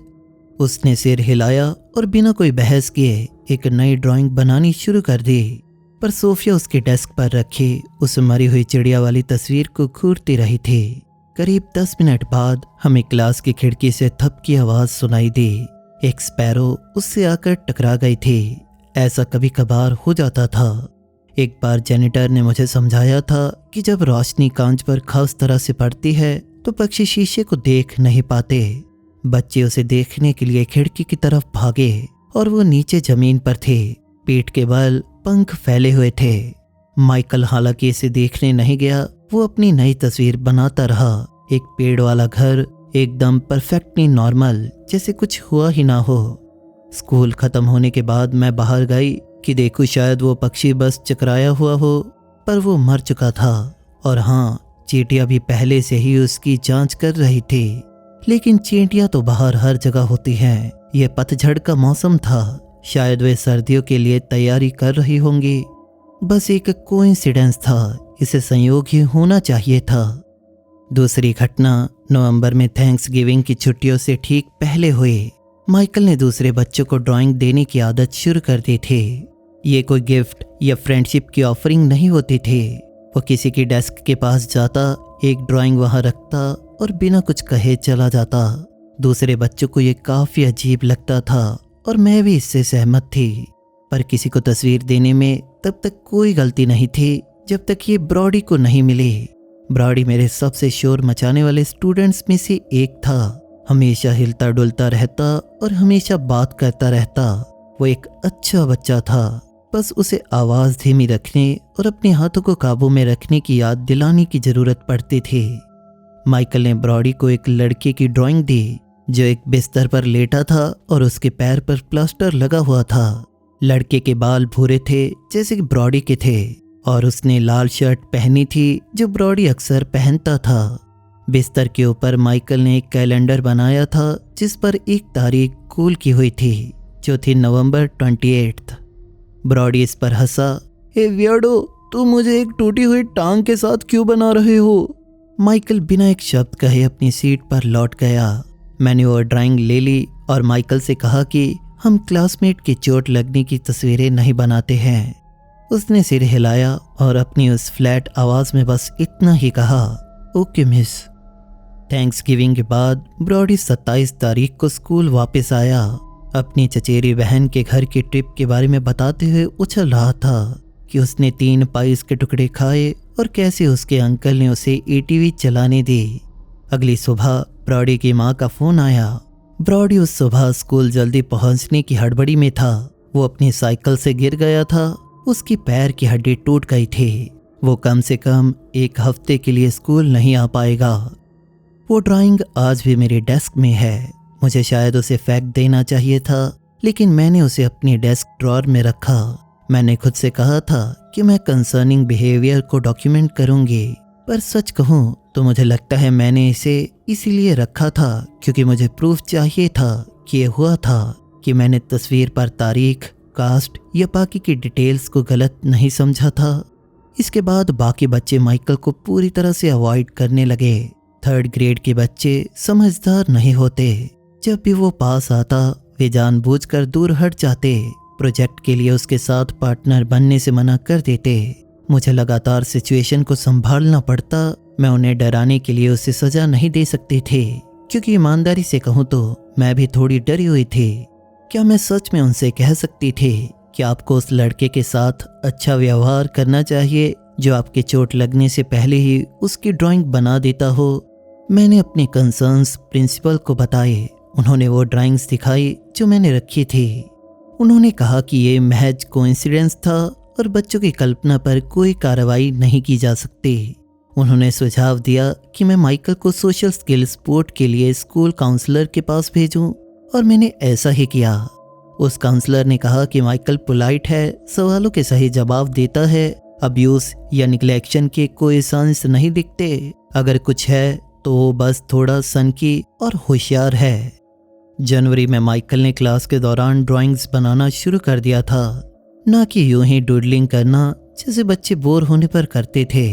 उसने सिर हिलाया और बिना कोई बहस किए एक नई ड्राइंग बनानी शुरू कर दी। पर सोफिया उसके डेस्क पर रखी उस मरी हुई चिड़िया वाली तस्वीर को घूरती रही थी। करीब 10 मिनट बाद हमें क्लास की खिड़की से थप की आवाज़ सुनाई दी। एक स्पैरो उससे आकर टकरा गई थी। ऐसा कभी कभार हो जाता था। एक बार जेनिटर ने मुझे समझाया था कि जब रोशनी कांच पर खास तरह से पड़ती है तो पक्षी शीशे को देख नहीं पाते। बच्चे उसे देखने के लिए खिड़की की तरफ भागे और वो नीचे जमीन पर थे, पीठ के बल, पंख फैले हुए थे। माइकल हालांकि इसे देखने नहीं गया, वो अपनी नई तस्वीर बनाता रहा। एक पेड़ वाला घर, एकदम परफेक्टली नॉर्मल, जैसे कुछ हुआ ही ना हो। स्कूल खत्म होने के बाद मैं बाहर गई कि देखूं शायद वो पक्षी बस चकराया हुआ हो, पर वो मर चुका था। और हाँ, चींटियां भी पहले से ही उसकी जांच कर रही थी। लेकिन चींटियां तो बाहर हर जगह होती हैं। यह पतझड़ का मौसम था, शायद वे सर्दियों के लिए तैयारी कर रही होंगी। बस एक कोइंसिडेंस था, इसे संयोग ही होना चाहिए था। दूसरी घटना नवंबर में थैंक्स गिविंग की छुट्टियों से ठीक पहले हुई। माइकल ने दूसरे बच्चों को ड्राइंग देने की आदत शुरू कर दी थी। ये कोई गिफ्ट या फ्रेंडशिप की ऑफरिंग नहीं होती थी। वो किसी की डेस्क के पास जाता, एक ड्राइंग वहां रखता और बिना कुछ कहे चला जाता। दूसरे बच्चों को ये काफ़ी अजीब लगता था और मैं भी इससे सहमत थी। पर किसी को तस्वीर देने में तब तक कोई गलती नहीं थी जब तक ये ब्रॉडी को नहीं मिली। ब्रॉडी मेरे सबसे शोर मचाने वाले स्टूडेंट्स में से एक था। हमेशा हिलता डुलता रहता और हमेशा बात करता रहता। वो एक अच्छा बच्चा था, बस उसे आवाज़ धीमी रखने और अपने हाथों को काबू में रखने की याद दिलाने की ज़रूरत पड़ती थी। माइकल ने ब्रॉडी को एक लड़के की ड्राइंग दी जो एक बिस्तर पर लेटा था और उसके पैर पर प्लास्टर लगा हुआ था। लड़के के बाल भूरे थे जैसे कि ब्रॉडी के थे और उसने लाल शर्ट पहनी थी जो ब्रॉडी अक्सर पहनता था। बिस्तर के ऊपर माइकल ने एक कैलेंडर बनाया था जिस पर एक तारीख कूल की हुई थी जो थी नवंबर 28। ब्रॉडी इस पर हंसा। हे वियर्डो, तुम मुझे एक टूटी हुई टांग के साथ क्यों बना रहे हो? माइकल बिना एक शब्द कहे अपनी सीट पर लौट गया। मैंने वो ड्राइंग ले ली और माइकल से कहा कि हम क्लासमेट की चोट लगने की तस्वीरें नहीं बनाते हैं। उसने सिर हिलाया और अपनी उस फ्लैट आवाज़ में बस इतना ही कहा, ओके मिस। थैंक्स गिविंग के बाद ब्रॉडी 27 तारीख को स्कूल वापस आया। अपनी चचेरी बहन के घर की ट्रिप के बारे में बताते हुए उछल रहा था कि उसने 3 पाइस के टुकड़े खाए और कैसे उसके अंकल ने उसे ATV चलाने दी। अगली सुबह ब्रॉडी की माँ का फ़ोन आया। ब्रॉडी उस सुबह स्कूल जल्दी पहुंचने की हड़बड़ी में था। वो अपनी साइकिल से गिर गया था। उसकी पैर की हड्डी टूट गई थी। वो कम से कम 1 हफ्ते के लिए स्कूल नहीं आ पाएगा। वो ड्राइंग आज भी मेरे डेस्क में है। मुझे शायद उसे फेंक देना चाहिए था, लेकिन मैंने उसे अपनी डेस्क ड्रॉअर में रखा। मैंने खुद से कहा था कि मैं कंसर्निंग बिहेवियर को डॉक्यूमेंट करूंगी, पर सच कहूं तो मुझे लगता है मैंने इसे इसीलिए रखा था क्योंकि मुझे प्रूफ चाहिए था कि ये हुआ था, कि मैंने तस्वीर पर तारीख, कास्ट या बाकी की डिटेल्स को गलत नहीं समझा था। इसके बाद बाकी बच्चे माइकल को पूरी तरह से अवॉइड करने लगे। 3rd ग्रेड के बच्चे समझदार नहीं होते। जब भी वो पास आता वे जानबूझकर दूर हट जाते। प्रोजेक्ट के लिए उसके साथ पार्टनर बनने से मना कर देते। मुझे लगातार सिचुएशन को संभालना पड़ता। मैं उन्हें डराने के लिए उसे सजा नहीं दे सकते थे, क्योंकि ईमानदारी से कहूँ तो मैं भी थोड़ी डरी हुई थी। क्या मैं सच में उनसे कह सकती थी कि आपको उस लड़के के साथ अच्छा व्यवहार करना चाहिए जो आपके चोट लगने से पहले ही उसकी ड्राइंग बना देता हो? मैंने अपने कंसर्न्स प्रिंसिपल को बताए। उन्होंने वो ड्राइंग्स दिखाई जो मैंने रखी थी। उन्होंने कहा कि ये महज कोइंसिडेंस था और बच्चों की कल्पना पर कोई कार्रवाई नहीं की जा सकती। उन्होंने सुझाव दिया कि मैं माइकल को सोशल स्किल स्पोर्ट के लिए स्कूल काउंसलर के पास भेजूं, और मैंने ऐसा ही किया। उस काउंसलर ने कहा कि माइकल पोलाइट है, सवालों के सही जवाब देता है, अब्यूज या निग्लेक्शन के कोई साइंस नहीं दिखते। अगर कुछ है तो वो बस थोड़ा सनकी और होशियार है। जनवरी में माइकल ने क्लास के दौरान ड्राइंग्स बनाना शुरू कर दिया था, ना कि यूं ही डूडलिंग करना जैसे बच्चे बोर होने पर करते थे।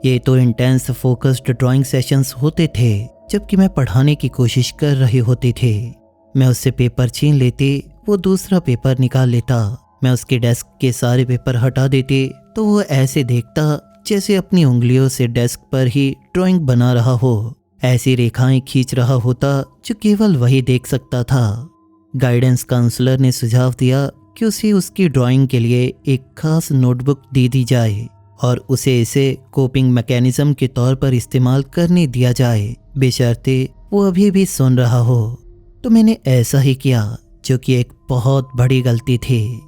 ये तो इंटेंस फोकस्ड ड्राइंग सेशंस होते थे, जबकि मैं पढ़ाने की कोशिश कर रही होती थी। मैं उससे पेपर छीन लेती, वो दूसरा पेपर निकाल लेता। मैं उसके डेस्क के सारे पेपर हटा देती तो वो ऐसे देखता जैसे अपनी उंगलियों से डेस्क पर ही ड्राइंग बना रहा हो। ऐसी रेखाएं खींच रहा होता जो केवल वही देख सकता था। गाइडेंस काउंसलर ने सुझाव दिया कि उसे उसकी ड्राइंग के लिए एक खास नोटबुक दे दी जाए और उसे इसे कोपिंग मैकेनिज्म के तौर पर इस्तेमाल करने दिया जाए, बेशर्ते वो अभी भी सुन रहा हो। तो मैंने ऐसा ही किया, जो कि एक बहुत बड़ी गलती थी,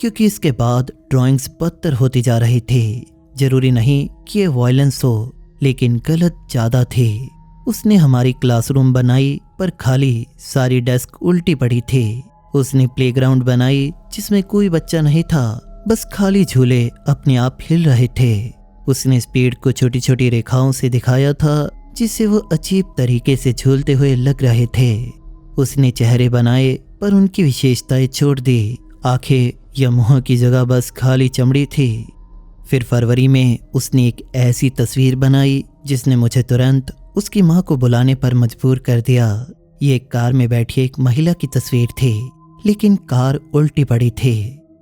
क्योंकि इसके बाद ड्राइंग्स बदतर होती जा रही थी। जरूरी नहीं कि ये वायलेंस हो, लेकिन गलत ज़्यादा थी। उसने हमारी क्लासरूम बनाई पर खाली, सारी डेस्क उल्टी पड़ी थी। उसने प्लेग्राउंड बनाई जिसमें कोई बच्चा नहीं था, बस खाली झूले अपने आप हिल रहे थे। उसने स्पीड को छोटी छोटी रेखाओं से दिखाया था जिससे वो अजीब तरीके से झूलते हुए लग रहे थे। उसने चेहरे बनाए पर उनकी विशेषताएं छोड़ दी। आंखें या मुंह की जगह बस खाली चमड़ी थी। फिर फरवरी में उसने एक ऐसी तस्वीर बनाई जिसने मुझे तुरंत उसकी माँ को बुलाने पर मजबूर कर दिया। ये एक कार में बैठी एक महिला की तस्वीर थी, लेकिन कार उल्टी पड़ी थी।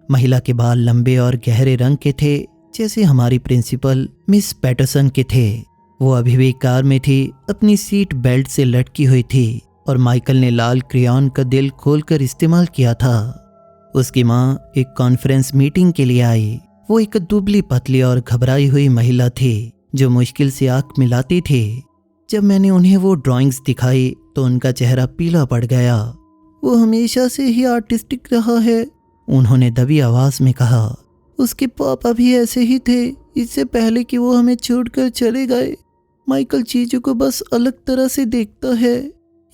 महिला के बाल लंबे और गहरे रंग के थे, जैसे हमारी प्रिंसिपल मिस पैटरसन के थे। वो अभी भी कार में थी, अपनी सीट बेल्ट से लटकी हुई थी, और माइकल ने लाल क्रेयॉन का दिल खोलकर इस्तेमाल किया था। उसकी माँ एक कॉन्फ्रेंस मीटिंग के लिए आई। वो एक दुबली पतली और घबराई हुई महिला थी जो मुश्किल से आंख मिलाती थी। जब मैंने उन्हें वो ड्राइंग्स दिखाई तो उनका चेहरा पीला पड़ गया। वो हमेशा से ही आर्टिस्टिक रहा है, उन्होंने दबी आवाज में कहा। उसके पापा भी ऐसे ही थे, इससे पहले कि वो हमें छोड़कर चले गए। माइकल चीजों को बस अलग तरह से देखता है।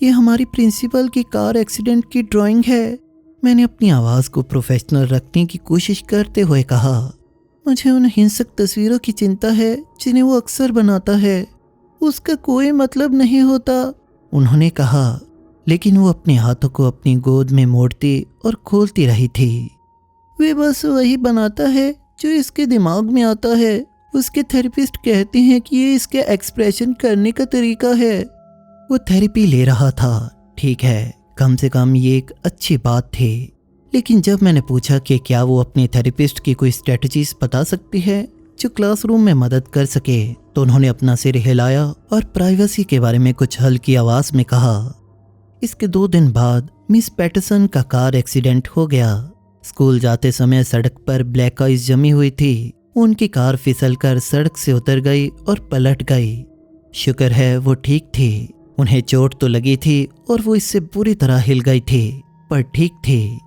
ये हमारी प्रिंसिपल की कार एक्सीडेंट की ड्राइंग है। मैंने अपनी आवाज़ को प्रोफेशनल रखने की कोशिश करते हुए कहा। मुझे उन हिंसक तस्वीरों की चिंता है जिन्हें वो अक्सर बनाता है। उसका कोई मतलब नहीं होता, उन्होंने कहा, लेकिन वो अपने हाथों को अपनी गोद में मोड़ती और खोलती रही थी। वे बस वही बनाता है जो इसके दिमाग में आता है। उसके थेरेपिस्ट कहते हैं कि ये इसके एक्सप्रेशन करने का तरीका है। वो थेरेपी ले रहा था, ठीक है, कम से कम ये एक अच्छी बात थी। लेकिन जब मैंने पूछा कि क्या वो अपने थेरेपिस्ट की कोई स्ट्रेटजीज बता सकती है जो क्लासरूम में मदद कर सके, तो उन्होंने अपना सिर हिलाया और प्राइवेसी के बारे में कुछ हल्की आवाज में कहा। इसके 2 दिन बाद मिस पैटरसन का कार एक्सीडेंट हो गया। स्कूल जाते समय सड़क पर ब्लैक आइस जमी हुई थी। उनकी कार फिसलकर सड़क से उतर गई और पलट गई। शुक्र है वो ठीक थी। उन्हें चोट तो लगी थी और वो इससे बुरी तरह हिल गई थी, पर ठीक थी।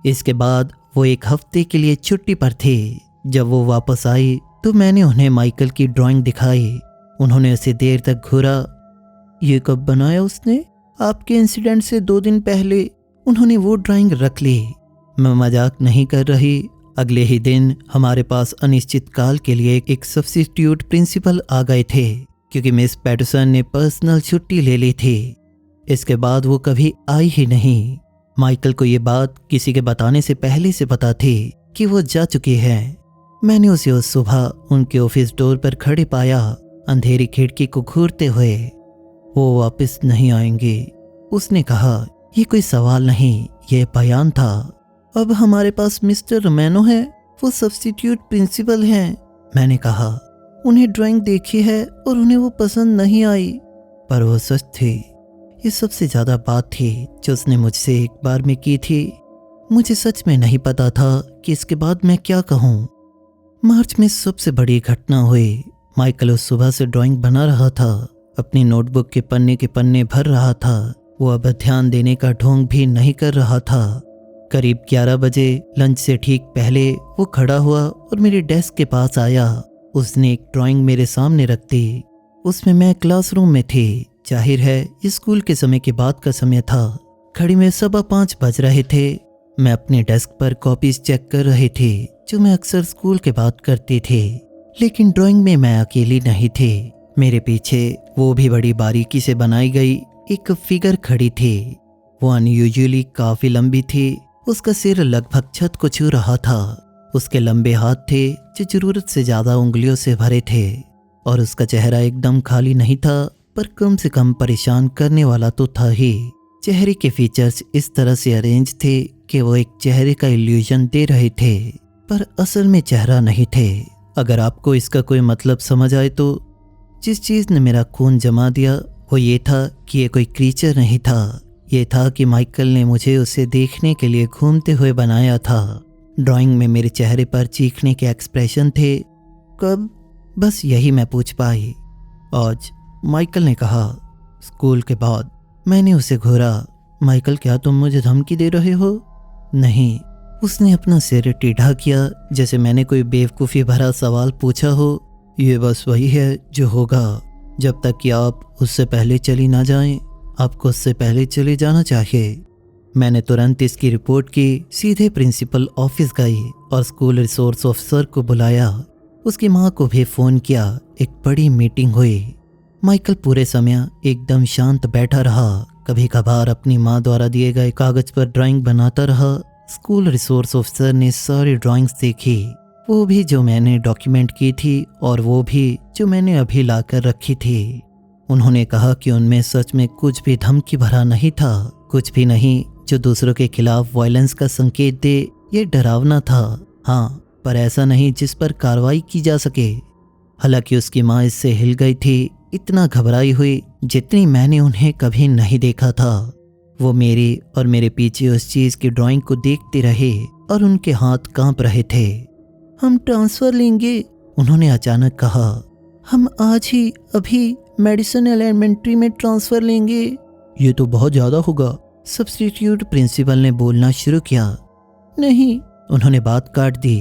इसके बाद वो 1 हफ्ते के लिए छुट्टी पर थी। जब वो वापस आई तो मैंने उन्हें माइकल की ड्राइंग दिखाई। उन्होंने उसे देर तक घूरा। ये कब बनाया उसने? आपके इंसिडेंट से 2 दिन पहले। उन्होंने वो ड्राइंग रख ली। मैं मजाक नहीं कर रही। अगले ही दिन हमारे पास अनिश्चित काल के लिए एक सब्स्टिट्यूट प्रिंसिपल आ गए थे, क्योंकि मिस पैटरसन ने पर्सनल छुट्टी ले ली थी। इसके बाद वो कभी आई ही नहीं। माइकल को ये बात किसी के बताने से पहले से पता थी कि वो जा चुकी है। मैंने उसे उस सुबह उनके ऑफिस डोर पर खड़े पाया, अंधेरी खिड़की को घूरते हुए। वो वापस नहीं आएंगे, उसने कहा। ये कोई सवाल नहीं, ये बयान था। अब हमारे पास मिस्टर रोमेनो है, वो सब्स्टिट्यूट प्रिंसिपल हैं। मैंने कहा, उन्हें ड्राइंग देखी है और उन्हें वो पसंद नहीं आई। पर वो सच थी। ये सबसे ज़्यादा बात थी जो उसने मुझसे एक बार में की थी। मुझे सच में नहीं पता था कि इसके बाद मैं क्या कहूँ। मार्च में सबसे बड़ी घटना हुई। माइकल उस सुबह से ड्राइंग बना रहा था, अपनी नोटबुक के पन्ने भर रहा था। वो अब ध्यान देने का ढोंग भी नहीं कर रहा था। करीब 11 बजे लंच से ठीक पहले वो खड़ा हुआ और मेरे डेस्क के पास आया। उसने एक ड्राइंग मेरे सामने रख दी। उसमें मैं क्लासरूम में थी। जाहिर है ये स्कूल के समय के बाद का समय था। घड़ी में 5:15 बज रहे थे। मैं अपने डेस्क पर कॉपीज चेक कर रही थी जो मैं अक्सर स्कूल के बाद करती थी। लेकिन ड्राइंग में मैं अकेली नहीं थी। मेरे पीछे वो भी बड़ी बारीकी से बनाई गई एक फिगर खड़ी थी। वो अनयूजुअली काफी लंबी थी। उसका सिर लगभग छत को छू रहा था। उसके लंबे हाथ थे जो जरूरत से ज्यादा उंगलियों से भरे थे और उसका चेहरा एकदम खाली नहीं था, पर कम से कम परेशान करने वाला तो था ही। चेहरे के फीचर्स इस तरह से अरेंज थे कि वो एक चेहरे का इल्यूजन दे रहे थे, पर असल में चेहरा नहीं थे। अगर आपको इसका कोई मतलब समझ आए तो जिस चीज़ ने मेरा खून जमा दिया वो ये था कि ये कोई क्रीचर नहीं था। ये था कि माइकल ने मुझे उसे देखने के लिए घूमते हुए बनाया था। ड्राइंग में मेरे चेहरे पर चीखने के एक्सप्रेशन थे। कब? बस यही मैं पूछ पाई। आज, माइकल ने कहा। स्कूल के बाद। मैंने उसे घूरा। माइकल, क्या तुम मुझे धमकी दे रहे हो? नहीं। उसने अपना सिर टेढ़ा किया जैसे मैंने कोई बेवकूफ़ी भरा सवाल पूछा हो। ये बस वही है जो होगा। जब तक कि आप उससे पहले चली ना जाएं, आपको उससे पहले चले जाना चाहिए। मैंने तुरंत इसकी रिपोर्ट की, सीधे प्रिंसिपल ऑफिस गई और स्कूल रिसोर्स ऑफिसर को बुलाया। उसकी माँ को भी फ़ोन किया। एक बड़ी मीटिंग हुई। माइकल पूरे समय एकदम शांत बैठा रहा। कभी कभार अपनी माँ द्वारा दिए गए कागज पर ड्राइंग बनाता रहा। स्कूल रिसोर्स ऑफिसर ने सारी ड्राइंग्स देखी, वो भी जो मैंने डॉक्यूमेंट की थी और वो भी जो मैंने अभी लाकर रखी थी। उन्होंने कहा कि उनमें सच में कुछ भी धमकी भरा नहीं था, कुछ भी नहीं जो दूसरों के खिलाफ वायलेंस का संकेत दे। ये डरावना था, हाँ, पर ऐसा नहीं जिस पर कार्रवाई की जा सके। हालांकि उसकी माँ इससे हिल गई थी, इतना घबराई हुई जितनी मैंने उन्हें कभी नहीं देखा था। वो मेरी और मेरे पीछे उस चीज़ की ड्राइंग को देखते रहे और उनके हाथ कांप रहे थे। हम ट्रांसफ़र लेंगे, उन्होंने अचानक कहा। हम आज ही अभी मेडिसन एलिमेंट्री में ट्रांसफ़र लेंगे। ये तो बहुत ज़्यादा होगा, सब्स्टिट्यूट प्रिंसिपल ने बोलना शुरू किया। नहीं, उन्होंने बात काट दी।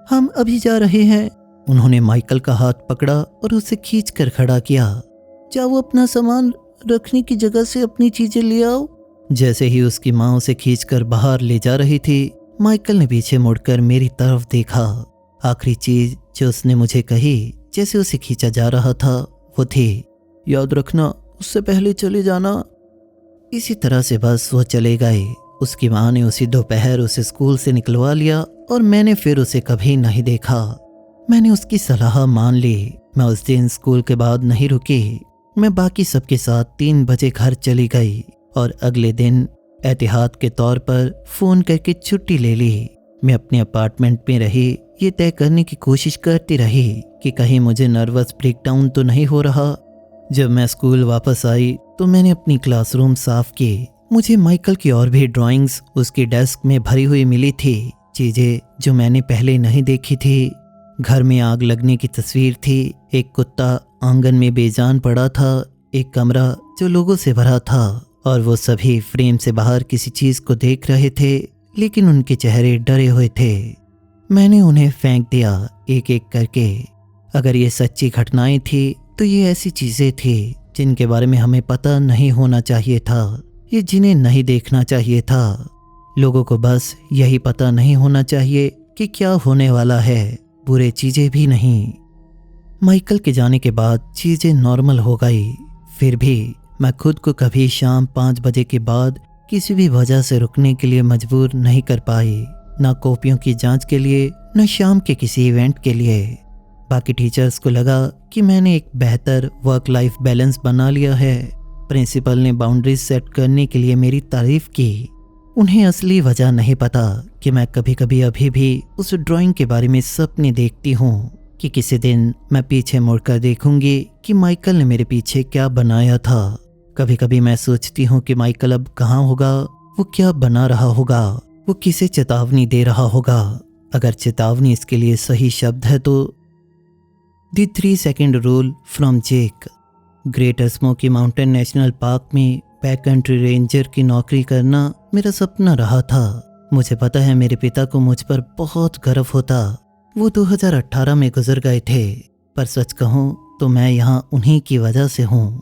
हम अभी जा रहे हैं। उन्होंने माइकल का हाथ पकड़ा और उसे खींचकर खड़ा किया। जाओ, अपना सामान रखने की जगह से अपनी चीजें ले आओ। जैसे ही उसकी माँ उसे खींचकर बाहर ले जा रही थी, माइकल ने पीछे मुड़कर मेरी तरफ देखा। आखिरी चीज जो उसने मुझे कही जैसे उसे खींचा जा रहा था वो थी, याद रखना, उससे पहले चले जाना। इसी तरह से बस वो चले गए। उसकी माँ ने उसी दोपहर उसे स्कूल से निकलवा लिया और मैंने फिर उसे कभी नहीं देखा। मैंने उसकी सलाह मान ली। मैं उस दिन स्कूल के बाद नहीं रुकी। मैं बाकी सबके साथ 3 बजे घर चली गई और अगले दिन एहतियात के तौर पर फ़ोन करके छुट्टी ले ली। मैं अपने अपार्टमेंट में रही, ये तय करने की कोशिश करती रही कि कहीं मुझे नर्वस ब्रेकडाउन तो नहीं हो रहा। जब मैं स्कूल वापस आई तो मैंने अपनी क्लासरूम साफ की। मुझे माइकल की और भी ड्राइंग्स उसकी डेस्क में भरी हुई मिली थी, चीज़ें जो मैंने पहले नहीं देखी थी। घर में आग लगने की तस्वीर थी, एक कुत्ता आंगन में बेजान पड़ा था, एक कमरा जो लोगों से भरा था और वो सभी फ्रेम से बाहर किसी चीज़ को देख रहे थे, लेकिन उनके चेहरे डरे हुए थे। मैंने उन्हें फेंक दिया एक एक करके। अगर ये सच्ची घटनाएं थी तो ये ऐसी चीज़ें थी जिनके बारे में हमें पता नहीं होना चाहिए था, ये जिन्हें नहीं देखना चाहिए था। लोगों को बस यही पता नहीं होना चाहिए कि क्या होने वाला है, बुरे चीज़ें भी नहीं। माइकल के जाने के बाद चीज़ें नॉर्मल हो गई। फिर भी मैं खुद को कभी शाम 5 बजे के बाद किसी भी वजह से रुकने के लिए मजबूर नहीं कर पाई, ना कॉपियों की जांच के लिए, न शाम के किसी इवेंट के लिए। बाकी टीचर्स को लगा कि मैंने एक बेहतर वर्क लाइफ बैलेंस बना लिया है। प्रिंसिपल ने बाउंड्रीज सेट करने के लिए मेरी तारीफ की। उन्हें असली वजह नहीं पता कि मैं कभी कभी अभी भी उस ड्राइंग के बारे में सपने देखती हूँ कि किसी दिन मैं पीछे मुड़कर देखूंगी कि माइकल ने मेरे पीछे क्या बनाया था। कभी कभी मैं सोचती हूँ कि माइकल अब कहाँ होगा, वो क्या बना रहा होगा, वो किसे चेतावनी दे रहा होगा। अगर चेतावनी इसके लिए सही शब्द है तो the 3 second rule from Jake. Greater smoky mountain national park में बैक कंट्री रेंजर की नौकरी करना मेरा सपना रहा था। मुझे पता है मेरे पिता को मुझ पर बहुत गर्व होता। वो 2018 में गुजर गए थे, पर सच कहूँ तो मैं यहाँ उन्हीं की वजह से हूँ।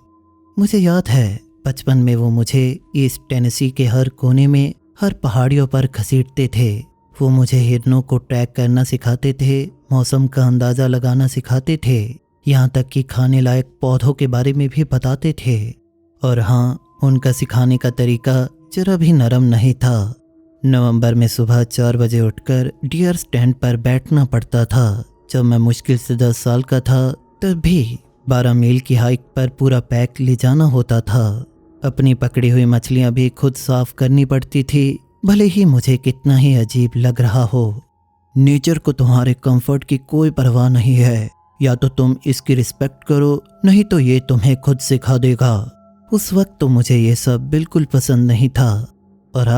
मुझे याद है बचपन में वो मुझे ईस्ट टेनेसी के हर कोने में, हर पहाड़ियों पर घसीटते थे। वो मुझे हिरनों को ट्रैक करना सिखाते थे, मौसम का अंदाज़ा लगाना सिखाते थे, यहाँ तक कि खाने लायक पौधों के बारे में भी बताते थे। और हाँ, उनका सिखाने का तरीका जरा भी नरम नहीं था। नवंबर में सुबह 4 बजे उठकर डियर स्टैंड पर बैठना पड़ता था। जब मैं मुश्किल से 10 साल का था तब भी 12 मील की हाइक पर पूरा पैक ले जाना होता था। अपनी पकड़ी हुई मछलियाँ भी खुद साफ करनी पड़ती थी, भले ही मुझे कितना ही अजीब लग रहा हो। नेचर को तुम्हारे कंफर्ट की कोई परवाह नहीं है, या तो तुम इसकी रिस्पेक्ट करो, नहीं तो ये तुम्हें खुद सिखा देगा। उस वक्त तो मुझे ये सब बिल्कुल पसंद नहीं था, और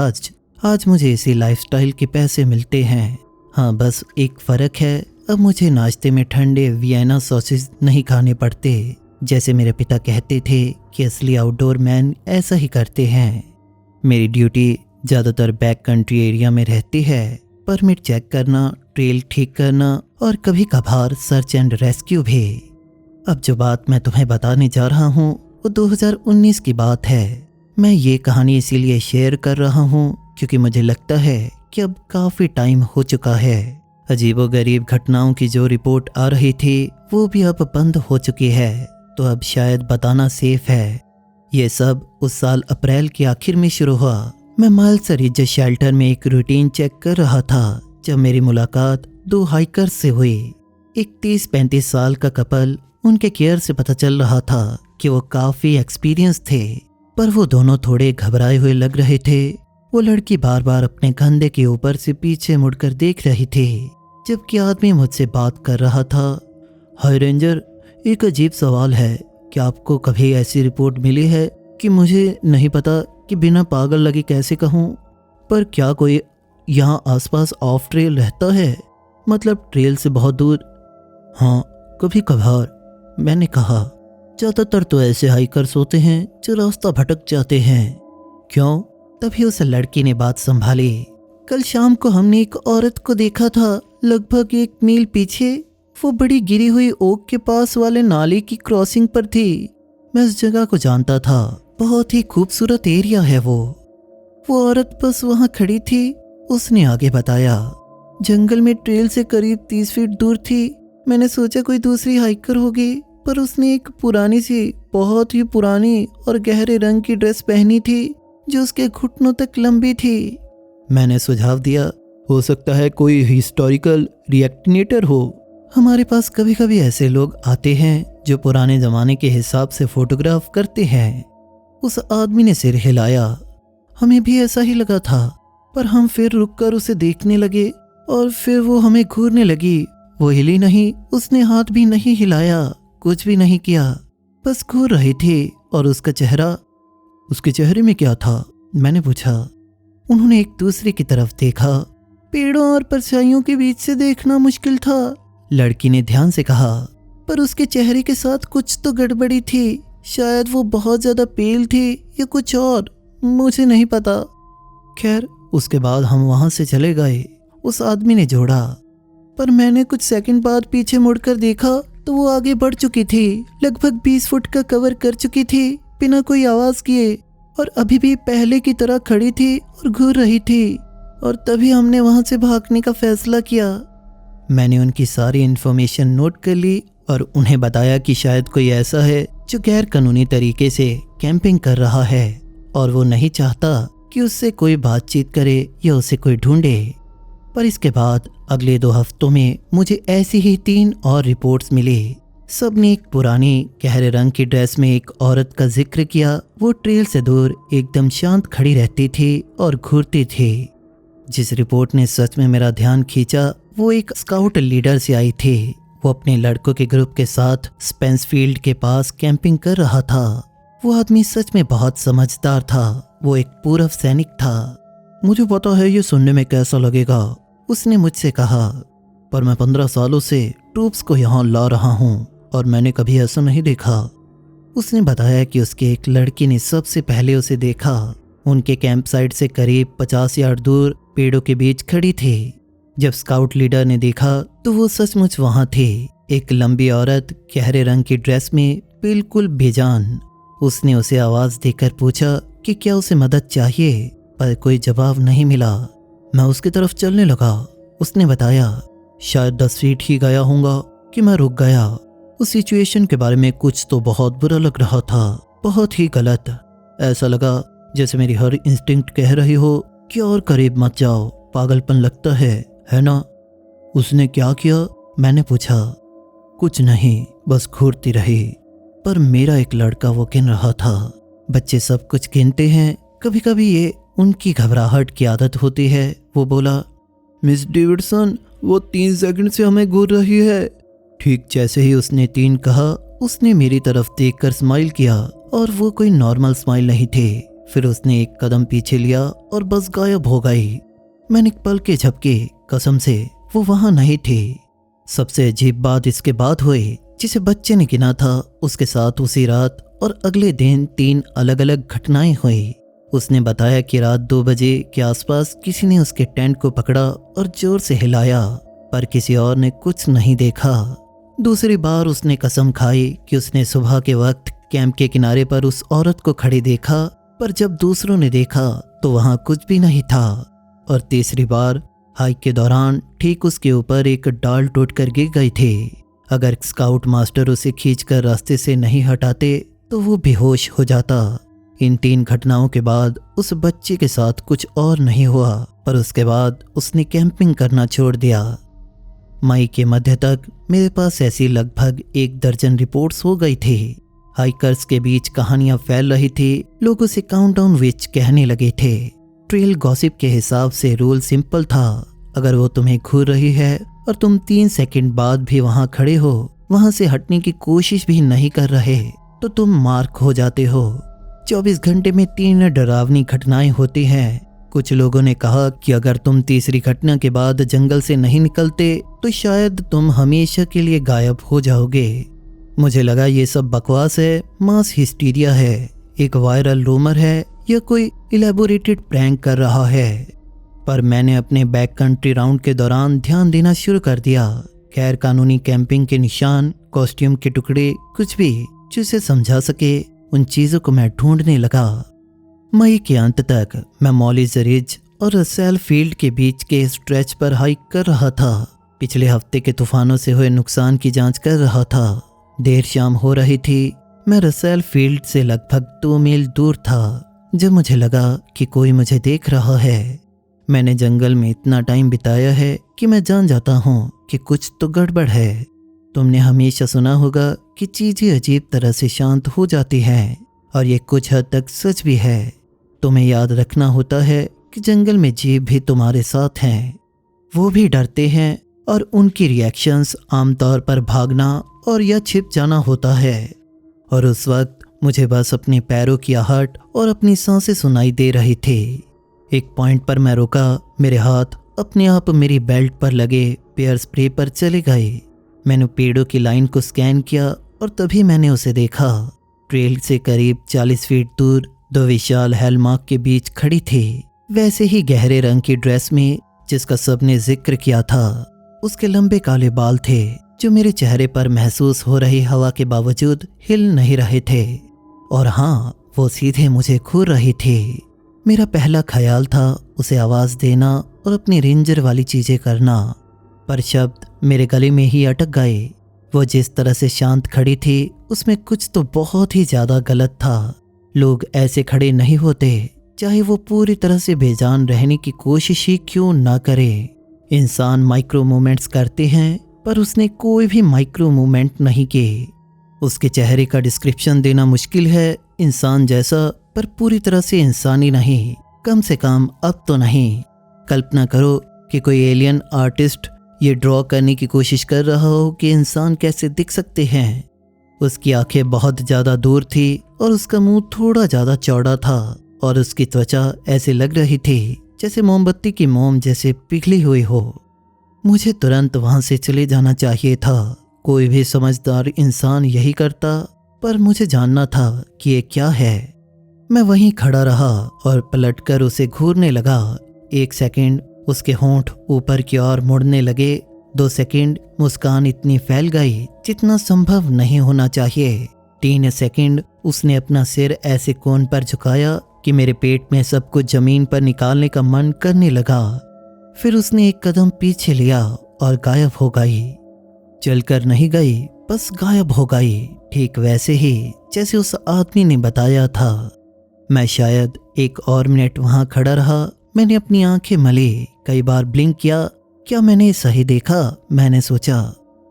आज मुझे इसी लाइफस्टाइल के पैसे मिलते हैं। हाँ, बस एक फ़र्क है, अब मुझे नाश्ते में ठंडे वियना सॉसेज नहीं खाने पड़ते, जैसे मेरे पिता कहते थे कि असली आउटडोर मैन ऐसा ही करते हैं। मेरी ड्यूटी ज़्यादातर बैक कंट्री एरिया में रहती है। परमिट चेक करना, ट्रेल ठीक करना और कभी कभार सर्च एंड रेस्क्यू भी। अब जो बात मैं तुम्हें बताने जा रहा हूँ वो 2019 की बात है। मैं ये कहानी इसीलिए शेयर कर रहा हूँ क्योंकि मुझे लगता है कि अब काफ़ी टाइम हो चुका है। अजीबोगरीब घटनाओं की जो रिपोर्ट आ रही थी वो भी अब बंद हो चुकी है, तो अब शायद बताना सेफ है। ये सब उस साल अप्रैल के आखिर में शुरू हुआ। मैं माइल्स रिज शेल्टर में एक रूटीन चेक कर रहा था जब मेरी मुलाकात 2 हाइकर्स से हुई। एक 30-35 साल का कपल। उनके केयर से पता चल रहा था कि वो काफ़ी एक्सपीरियंस थे, पर वो दोनों थोड़े घबराए हुए लग रहे थे। वो लड़की बार बार अपने कंधे के ऊपर से पीछे मुड़कर देख रही थी, जबकि आदमी मुझसे बात कर रहा था। हाय रेंजर, एक अजीब सवाल है, क्या आपको कभी ऐसी रिपोर्ट मिली है कि मुझे नहीं पता कि बिना पागल लगे कैसे कहूँ, पर क्या कोई यहाँ आसपास ऑफ ट्रेल रहता है, मतलब ट्रेल से बहुत दूर? हाँ, कभी कभार, मैंने कहा। ज़्यादातर तो ऐसे हाइकर्स होते हैं जो रास्ता भटक जाते हैं। क्यों? तभी उस लड़की ने बात संभाली। कल शाम को हमने एक औरत को देखा था, लगभग 1 मील पीछे। वो बड़ी गिरी हुई ओक के पास वाले नाले की क्रॉसिंग पर थी। मैं उस जगह को जानता था, बहुत ही खूबसूरत एरिया है वो औरत बस वहाँ खड़ी थी। उसने आगे बताया, जंगल में ट्रेल से करीब 30 फीट दूर थी। मैंने सोचा कोई दूसरी हाइकर होगी, पर उसने एक पुरानी सी, बहुत ही पुरानी और गहरे रंग की ड्रेस पहनी थी जो उसके घुटनों तक लंबी थी। मैंने सुझाव दिया, हो सकता है कोई हिस्टोरिकल रिएक्टिनेटर हो। हमारे पास कभी कभी ऐसे लोग आते हैं जो पुराने जमाने के हिसाब से फोटोग्राफ करते हैं। उस आदमी ने सिर हिलाया। हमें भी ऐसा ही लगा था, पर हम फिर रुककर उसे देखने लगे और फिर वो हमें घूरने लगी। वो हिली नहीं, उसने हाथ भी नहीं हिलाया, कुछ भी नहीं किया, बस घूर रही थी। और उसके चेहरे में क्या था? मैंने पूछा। उन्होंने एक दूसरे की तरफ देखा। पेड़ों और परछाइयों के बीच से देखना मुश्किल था, लड़की ने ध्यान से कहा, पर उसके चेहरे के साथ कुछ तो गड़बड़ी थी। शायद वो बहुत ज्यादा पेल थी या कुछ और, मुझे नहीं पता। खैर, उसके बाद हम वहां से चले गए, उस आदमी ने जोड़ा। पर मैंने कुछ सेकंड बाद पीछे मुड़कर देखा तो वो आगे बढ़ चुकी थी, लगभग 20 फुट का कवर कर चुकी थी बिना कोई आवाज किए, और अभी भी पहले की तरह खड़ी थी और घूर रही थी। और तभी हमने वहां से भागने का फैसला किया। मैंने उनकी सारी इन्फॉर्मेशन नोट कर ली और उन्हें बताया कि शायद कोई ऐसा है जो गैर कानूनी तरीके से कैंपिंग कर रहा है और वो नहीं चाहता कि उससे कोई बातचीत करे या उसे कोई ढूंढे। पर इसके बाद अगले 2 हफ्तों में मुझे ऐसी ही 3 और रिपोर्ट्स मिली। सबने एक पुरानी गहरे रंग की ड्रेस में एक औरत का जिक्र किया। वो ट्रेल से दूर एकदम शांत खड़ी रहती थी और घूरती थी। जिस रिपोर्ट ने सच में मेरा ध्यान खींचा वो एक स्काउट लीडर से आई थी। वो अपने लड़कों के ग्रुप के साथ स्पेंसफील्ड के पास कैंपिंग कर रहा था। वो आदमी सच में बहुत समझदार था। वो एक पूर्व सैनिक था। मुझे पता है ये सुनने में कैसा लगेगा, उसने मुझसे कहा, पर मैं 15 सालों से ट्रूप्स को यहाँ ला रहा हूँ और मैंने कभी ऐसा नहीं देखा। उसने बताया कि उसकी एक लड़की ने सबसे पहले उसे देखा। उनके कैंप साइट से करीब 50 यार्ड दूर पेड़ों के बीच खड़ी थी। जब स्काउट लीडर ने देखा तो वो सचमुच वहां थी, एक लंबी औरत गहरे रंग की ड्रेस में, बिल्कुल बेजान। उसने उसे आवाज देकर पूछा कि क्या उसे मदद चाहिए, पर कोई जवाब नहीं मिला। मैं उसकी तरफ चलने लगा। उसने बताया, शायद 10 फीट ही गया होऊंगा कि मैं रुक गया। उस सिचुएशन के बारे में कुछ तो बहुत बुरा लग रहा था, बहुत ही गलत। ऐसा लगा जैसे मेरी हर इंस्टिंक्ट कह रही हो कि और करीब मत जाओ, पागलपन लगता है ना। उसने क्या किया, मैंने पूछा। कुछ नहीं, बस घूरती रही। पर मेरा एक लड़का वो गिन रहा था। बच्चे सब कुछ गिनते हैं, कभी कभी ये उनकी घबराहट की आदत होती है। वो बोला, मिस डेविडसन, वो 3 सेकंड से हमें घूर रही है। ठीक जैसे ही उसने 3 कहा, उसने मेरी तरफ देखकर स्माइल किया, और वो कोई नॉर्मल स्माइल नहीं थे। फिर उसने एक कदम पीछे लिया और बस गायब हो गई। मैंने पल के झपके, कसम से वो वहां नहीं थे। सबसे अजीब बात इसके बाद हुई, जिसे बच्चे ने गिना था उसके साथ उसी रात और अगले दिन 3 अलग अलग घटनाएं हुई। उसने बताया कि रात 2 बजे के आसपास किसी ने उसके टेंट को पकड़ा और जोर से हिलाया, पर किसी और ने कुछ नहीं देखा। दूसरी बार उसने कसम खाई कि उसने सुबह के वक्त कैंप के किनारे पर उस औरत को खड़ी देखा, पर जब दूसरों ने देखा तो वहां कुछ भी नहीं था। और तीसरी बार हाइक के दौरान ठीक उसके ऊपर एक डाल टूटकर गिर गई थी। अगर स्काउट मास्टर उसे खींचकर रास्ते से नहीं हटाते तो वो बेहोश हो जाता। इन 3 घटनाओं के बाद उस बच्चे के साथ कुछ और नहीं हुआ, पर उसके बाद उसने कैंपिंग करना छोड़ दिया। मई के मध्य तक मेरे पास ऐसी लगभग 1 दर्जन रिपोर्ट्स हो गई थी। हाइकर्स के बीच कहानियां फैल रही थी, लोग उसे काउंटडाउन विच कहने लगे थे। ट्रेल गॉसिप के हिसाब से रूल सिंपल था, अगर वो तुम्हें घूर रही है और तुम 3 सेकंड बाद भी वहां खड़े हो, वहां से हटने की कोशिश भी नहीं कर रहे, तो तुम मार्क हो जाते हो। 24 घंटे में 3 डरावनी घटनाएं होती हैं। कुछ लोगों ने कहा कि अगर तुम तीसरी घटना के बाद जंगल से नहीं निकलते तो शायद तुम हमेशा के लिए गायब हो जाओगे। मुझे लगा ये सब बकवास है, मास हिस्टीरिया है, एक वायरल रूमर है या कोई इलेबोरेटेड प्रैंक कर रहा है। पर मैंने अपने बैक कंट्री राउंड के दौरान ध्यान देना शुरू कर दिया। गैर कानूनी कैंपिंग के निशान, कॉस्ट्यूम के टुकड़े, कुछ भी जो इसे समझा सके, उन चीजों को मैं ढूंढने लगा। मई के अंत तक मैं मॉलीज रिज और रसेल फील्ड के बीच के स्ट्रेच पर हाइक कर रहा था। पिछले हफ्ते के तूफानों से हुए नुकसान की जांच कर रहा था। देर शाम हो रही थी। मैं रसेल फील्ड से लगभग 2 मील दूर था, जब मुझे लगा कि कोई मुझे देख रहा है। मैंने जंगल में इतना टाइम बिताया है कि मैं जान जाता हूँ कि कुछ तो गड़बड़ है। तुमने हमेशा सुना होगा कि चीजें अजीब तरह से शांत हो जाती हैं, और ये कुछ हद तक सच भी है। तुम्हें याद रखना होता है कि जंगल में जीव भी तुम्हारे साथ हैं। वो भी डरते हैं और उनकी रिएक्शंस आमतौर पर भागना और या छिप जाना होता है। और उस वक्त मुझे बस अपने पैरों की आहट और अपनी सांसें सुनाई दे रही थी। एक पॉइंट पर मैं रुका, मेरे हाथ अपने आप मेरी बेल्ट पर लगे पेयर स्प्रे पर चले गए। मैंने पेड़ों की लाइन को स्कैन किया और तभी मैंने उसे देखा। ट्रेल से करीब 40 फीट दूर 2 विशाल हेलमार्क के बीच खड़ी थी, वैसे ही गहरे रंग की ड्रेस में जिसका सबने जिक्र किया था। उसके लंबे काले बाल थे जो मेरे चेहरे पर महसूस हो रही हवा के बावजूद हिल नहीं रहे थे। और हाँ, वो सीधे मुझे घूर रही थी। मेरा पहला ख्याल था उसे आवाज देना और अपनी रेंजर वाली चीजें करना, पर शब्द मेरे गले में ही अटक गए। वो जिस तरह से शांत खड़ी थी उसमें कुछ तो बहुत ही ज्यादा गलत था। लोग ऐसे खड़े नहीं होते, चाहे वो पूरी तरह से बेजान रहने की कोशिश ही क्यों ना करे। इंसान माइक्रो मूवमेंट्स करते हैं, पर उसने कोई भी माइक्रो मूवमेंट नहीं किए। उसके चेहरे का डिस्क्रिप्शन देना मुश्किल है, इंसान जैसा, पर पूरी तरह से इंसानी नहीं, कम से कम अब तो नहीं। कल्पना करो कि कोई एलियन आर्टिस्ट ये ड्रॉ करने की कोशिश कर रहा हो कि इंसान कैसे दिख सकते हैं। उसकी आंखें बहुत ज़्यादा दूर थी और उसका मुंह थोड़ा ज़्यादा चौड़ा था और उसकी त्वचा ऐसे लग रही थी जैसे मोमबत्ती की मोम जैसे पिघली हुई हो। मुझे तुरंत वहाँ से चले जाना चाहिए था। कोई भी समझदार इंसान यही करता, पर मुझे जानना था कि ये क्या है। मैं वहीं खड़ा रहा और पलटकर उसे घूरने लगा। 1 सेकंड उसके होंठ ऊपर की ओर मुड़ने लगे। 2 सेकंड मुस्कान इतनी फैल गई जितना संभव नहीं होना चाहिए। 3 सेकंड उसने अपना सिर ऐसे कोण पर झुकाया कि मेरे पेट में सब कुछ जमीन पर निकालने का मन करने लगा। फिर उसने एक कदम पीछे लिया और गायब हो गई। चलकर नहीं गई, बस गायब हो गई, ठीक वैसे ही जैसे उस आदमी ने बताया था। मैं शायद 1 और मिनट वहां खड़ा रहा। मैंने अपनी आंखें मली, कई बार ब्लिंक किया। क्या मैंने सही देखा? मैंने सोचा।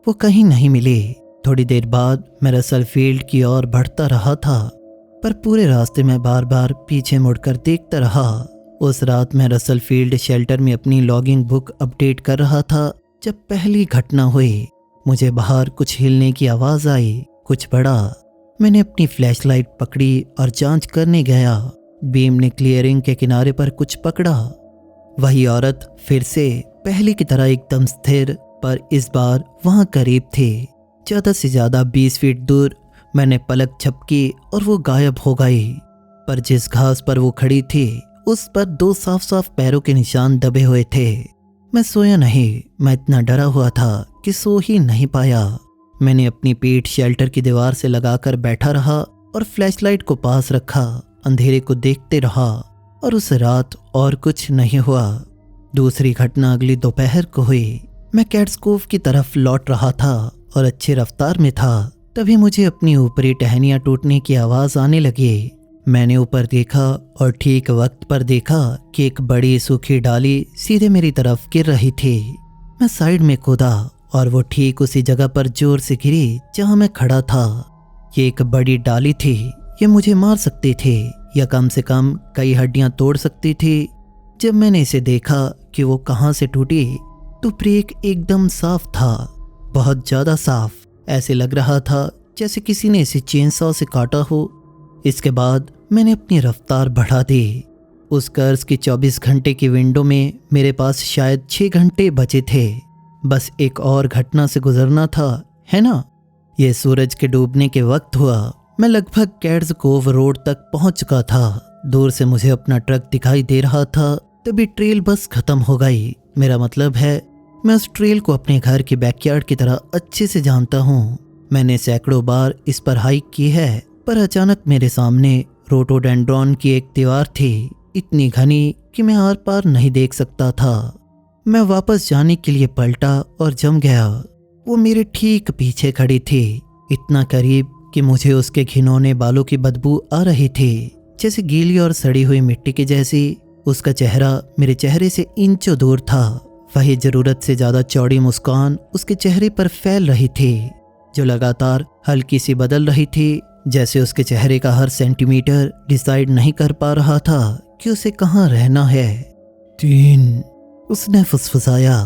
वो कहीं नहीं मिली। थोड़ी देर बाद मैं रसल फील्ड की ओर बढ़ता रहा था, पर पूरे रास्ते में बार बार पीछे मुड़कर देखता रहा। उस रात मैं रसल फील्ड शेल्टर में अपनी लॉगिंग बुक अपडेट कर रहा था जब पहली घटना हुई। मुझे बाहर कुछ हिलने की आवाज़ आई, कुछ बड़ा। मैंने अपनी फ्लैशलाइट पकड़ी और जांच करने गया। बीम ने क्लियरिंग के किनारे पर कुछ पकड़ा। वही औरत फिर से पहले की तरह एकदम स्थिर, पर इस बार वहां करीब थी, ज़्यादा से ज़्यादा 20 फीट दूर। मैंने पलक झपकी और वो गायब हो गई। पर जिस घास पर वो खड़ी थी उस पर 2 साफ साफ पैरों के निशान दबे हुए थे। मैं सोया नहीं, मैं इतना डरा हुआ था कि सो ही नहीं पाया। मैंने अपनी पीठ शेल्टर की दीवार से लगाकर बैठा रहा और फ्लैशलाइट को पास रखा, अंधेरे को देखते रहा। और उस रात और कुछ नहीं हुआ। दूसरी घटना अगली दोपहर को हुई। मैं कैट्सकोव की तरफ लौट रहा था और अच्छी रफ्तार में था। तभी मुझे अपनी ऊपरी टहनियाँ टूटने की आवाज़ आने लगी। मैंने ऊपर देखा और ठीक वक्त पर देखा कि एक बड़ी सूखी डाली सीधे मेरी तरफ गिर रही थी। मैं साइड में कूदा और वो ठीक उसी जगह पर जोर से गिरी जहां मैं खड़ा था। ये एक बड़ी डाली थी, ये मुझे मार सकती थी या कम से कम कई हड्डियां तोड़ सकती थी। जब मैंने इसे देखा कि वो कहां से टूटी तो ब्रेक एकदम साफ था, बहुत ज़्यादा साफ। ऐसे लग रहा था जैसे किसी ने इसे चेनसॉ से काटा हो। इसके बाद मैंने अपनी रफ्तार बढ़ा दी। उस कर्ज की 24 घंटे की विंडो में मेरे पास शायद 6 घंटे बचे थे। बस एक और घटना से गुजरना था, है ना? यह सूरज के डूबने के वक्त हुआ। मैं लगभग कैट्सकोव रोड तक पहुंच चुका था। दूर से मुझे अपना ट्रक दिखाई दे रहा था। तभी ट्रेल बस खत्म हो गई। मेरा मतलब है मैं उस ट्रेल को अपने घर के बैकयार्ड की तरह अच्छे से जानता हूँ। मैंने सैकड़ों बार इस पर हाइक की है, पर अचानक मेरे सामने रोटोडेंड्रॉन की एक दीवार थी, इतनी घनी कि मैं आर पार नहीं देख सकता था। मैं वापस जाने के लिए पलटा और जम गया। वो मेरे ठीक पीछे खड़ी थी, इतना करीब कि मुझे उसके घिनौने बालों की बदबू आ रही थी, जैसे गीली और सड़ी हुई मिट्टी की जैसी। उसका चेहरा मेरे चेहरे से इंचों दूर था। वही ज़रूरत से ज़्यादा चौड़ी मुस्कान उसके चेहरे पर फैल रही थी, जो लगातार हल्की सी बदल रही थी, जैसे उसके चेहरे का हर सेंटीमीटर डिसाइड नहीं कर पा रहा था कि उसे कहाँ रहना है। 3, उसने फुसफुसाया।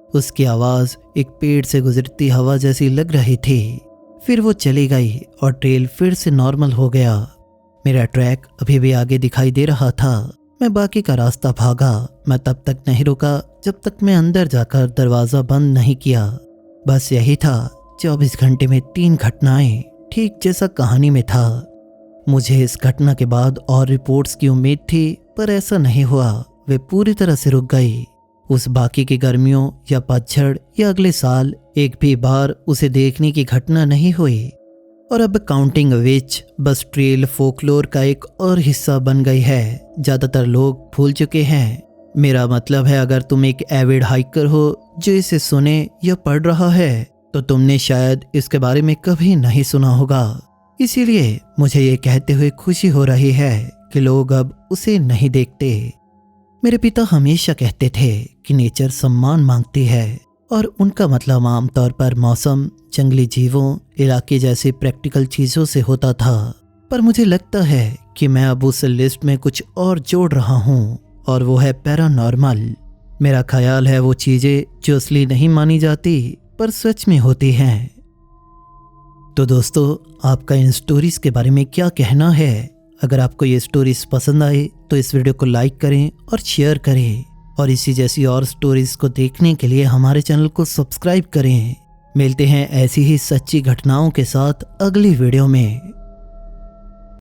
उसकी आवाज़ एक पेड़ से गुजरती हवा जैसी लग रही थी। फिर वो चली गई और ट्रेल फिर से नॉर्मल हो गया। मेरा ट्रैक अभी भी आगे दिखाई दे रहा था। मैं बाकी का रास्ता भागा। मैं तब तक नहीं रुका जब तक मैं अंदर जाकर दरवाज़ा बंद नहीं किया। बस यही था, 24 घंटे में 3 घटनाएं, ठीक जैसा कहानी में था। मुझे इस घटना के बाद और रिपोर्ट्स की उम्मीद थी, पर ऐसा नहीं हुआ। वे पूरी तरह से रुक गई। उस बाकी की गर्मियों या पतझड़ या अगले साल एक भी बार उसे देखने की घटना नहीं हुई। और अब काउंटिंग विच बस ट्रेल फोकलोर का एक और हिस्सा बन गई है। ज़्यादातर लोग भूल चुके हैं। मेरा मतलब है, अगर तुम एक एविड हाइकर हो जो इसे सुने या पढ़ रहा है, तो तुमने शायद इसके बारे में कभी नहीं सुना होगा। इसीलिए मुझे ये कहते हुए खुशी हो रही है कि लोग अब उसे नहीं देखते। मेरे पिता हमेशा कहते थे कि नेचर सम्मान मांगती है, और उनका मतलब आमतौर पर मौसम, जंगली जीवों, इलाके जैसी प्रैक्टिकल चीज़ों से होता था। पर मुझे लगता है कि मैं अब उस लिस्ट में कुछ और जोड़ रहा हूँ, और वो है पैरानॉर्मल। मेरा ख्याल है वो चीज़ें जो असली नहीं मानी जाती पर सच में होती हैं। तो दोस्तों, आपका इन स्टोरीज़ के बारे में क्या कहना है? अगर आपको ये स्टोरीज़ पसंद आए तो इस वीडियो को लाइक करें और शेयर करें, और इसी जैसी और स्टोरीज़ को देखने के लिए हमारे चैनल को सब्सक्राइब करें। मिलते हैं ऐसी ही सच्ची घटनाओं के साथ अगली वीडियो में।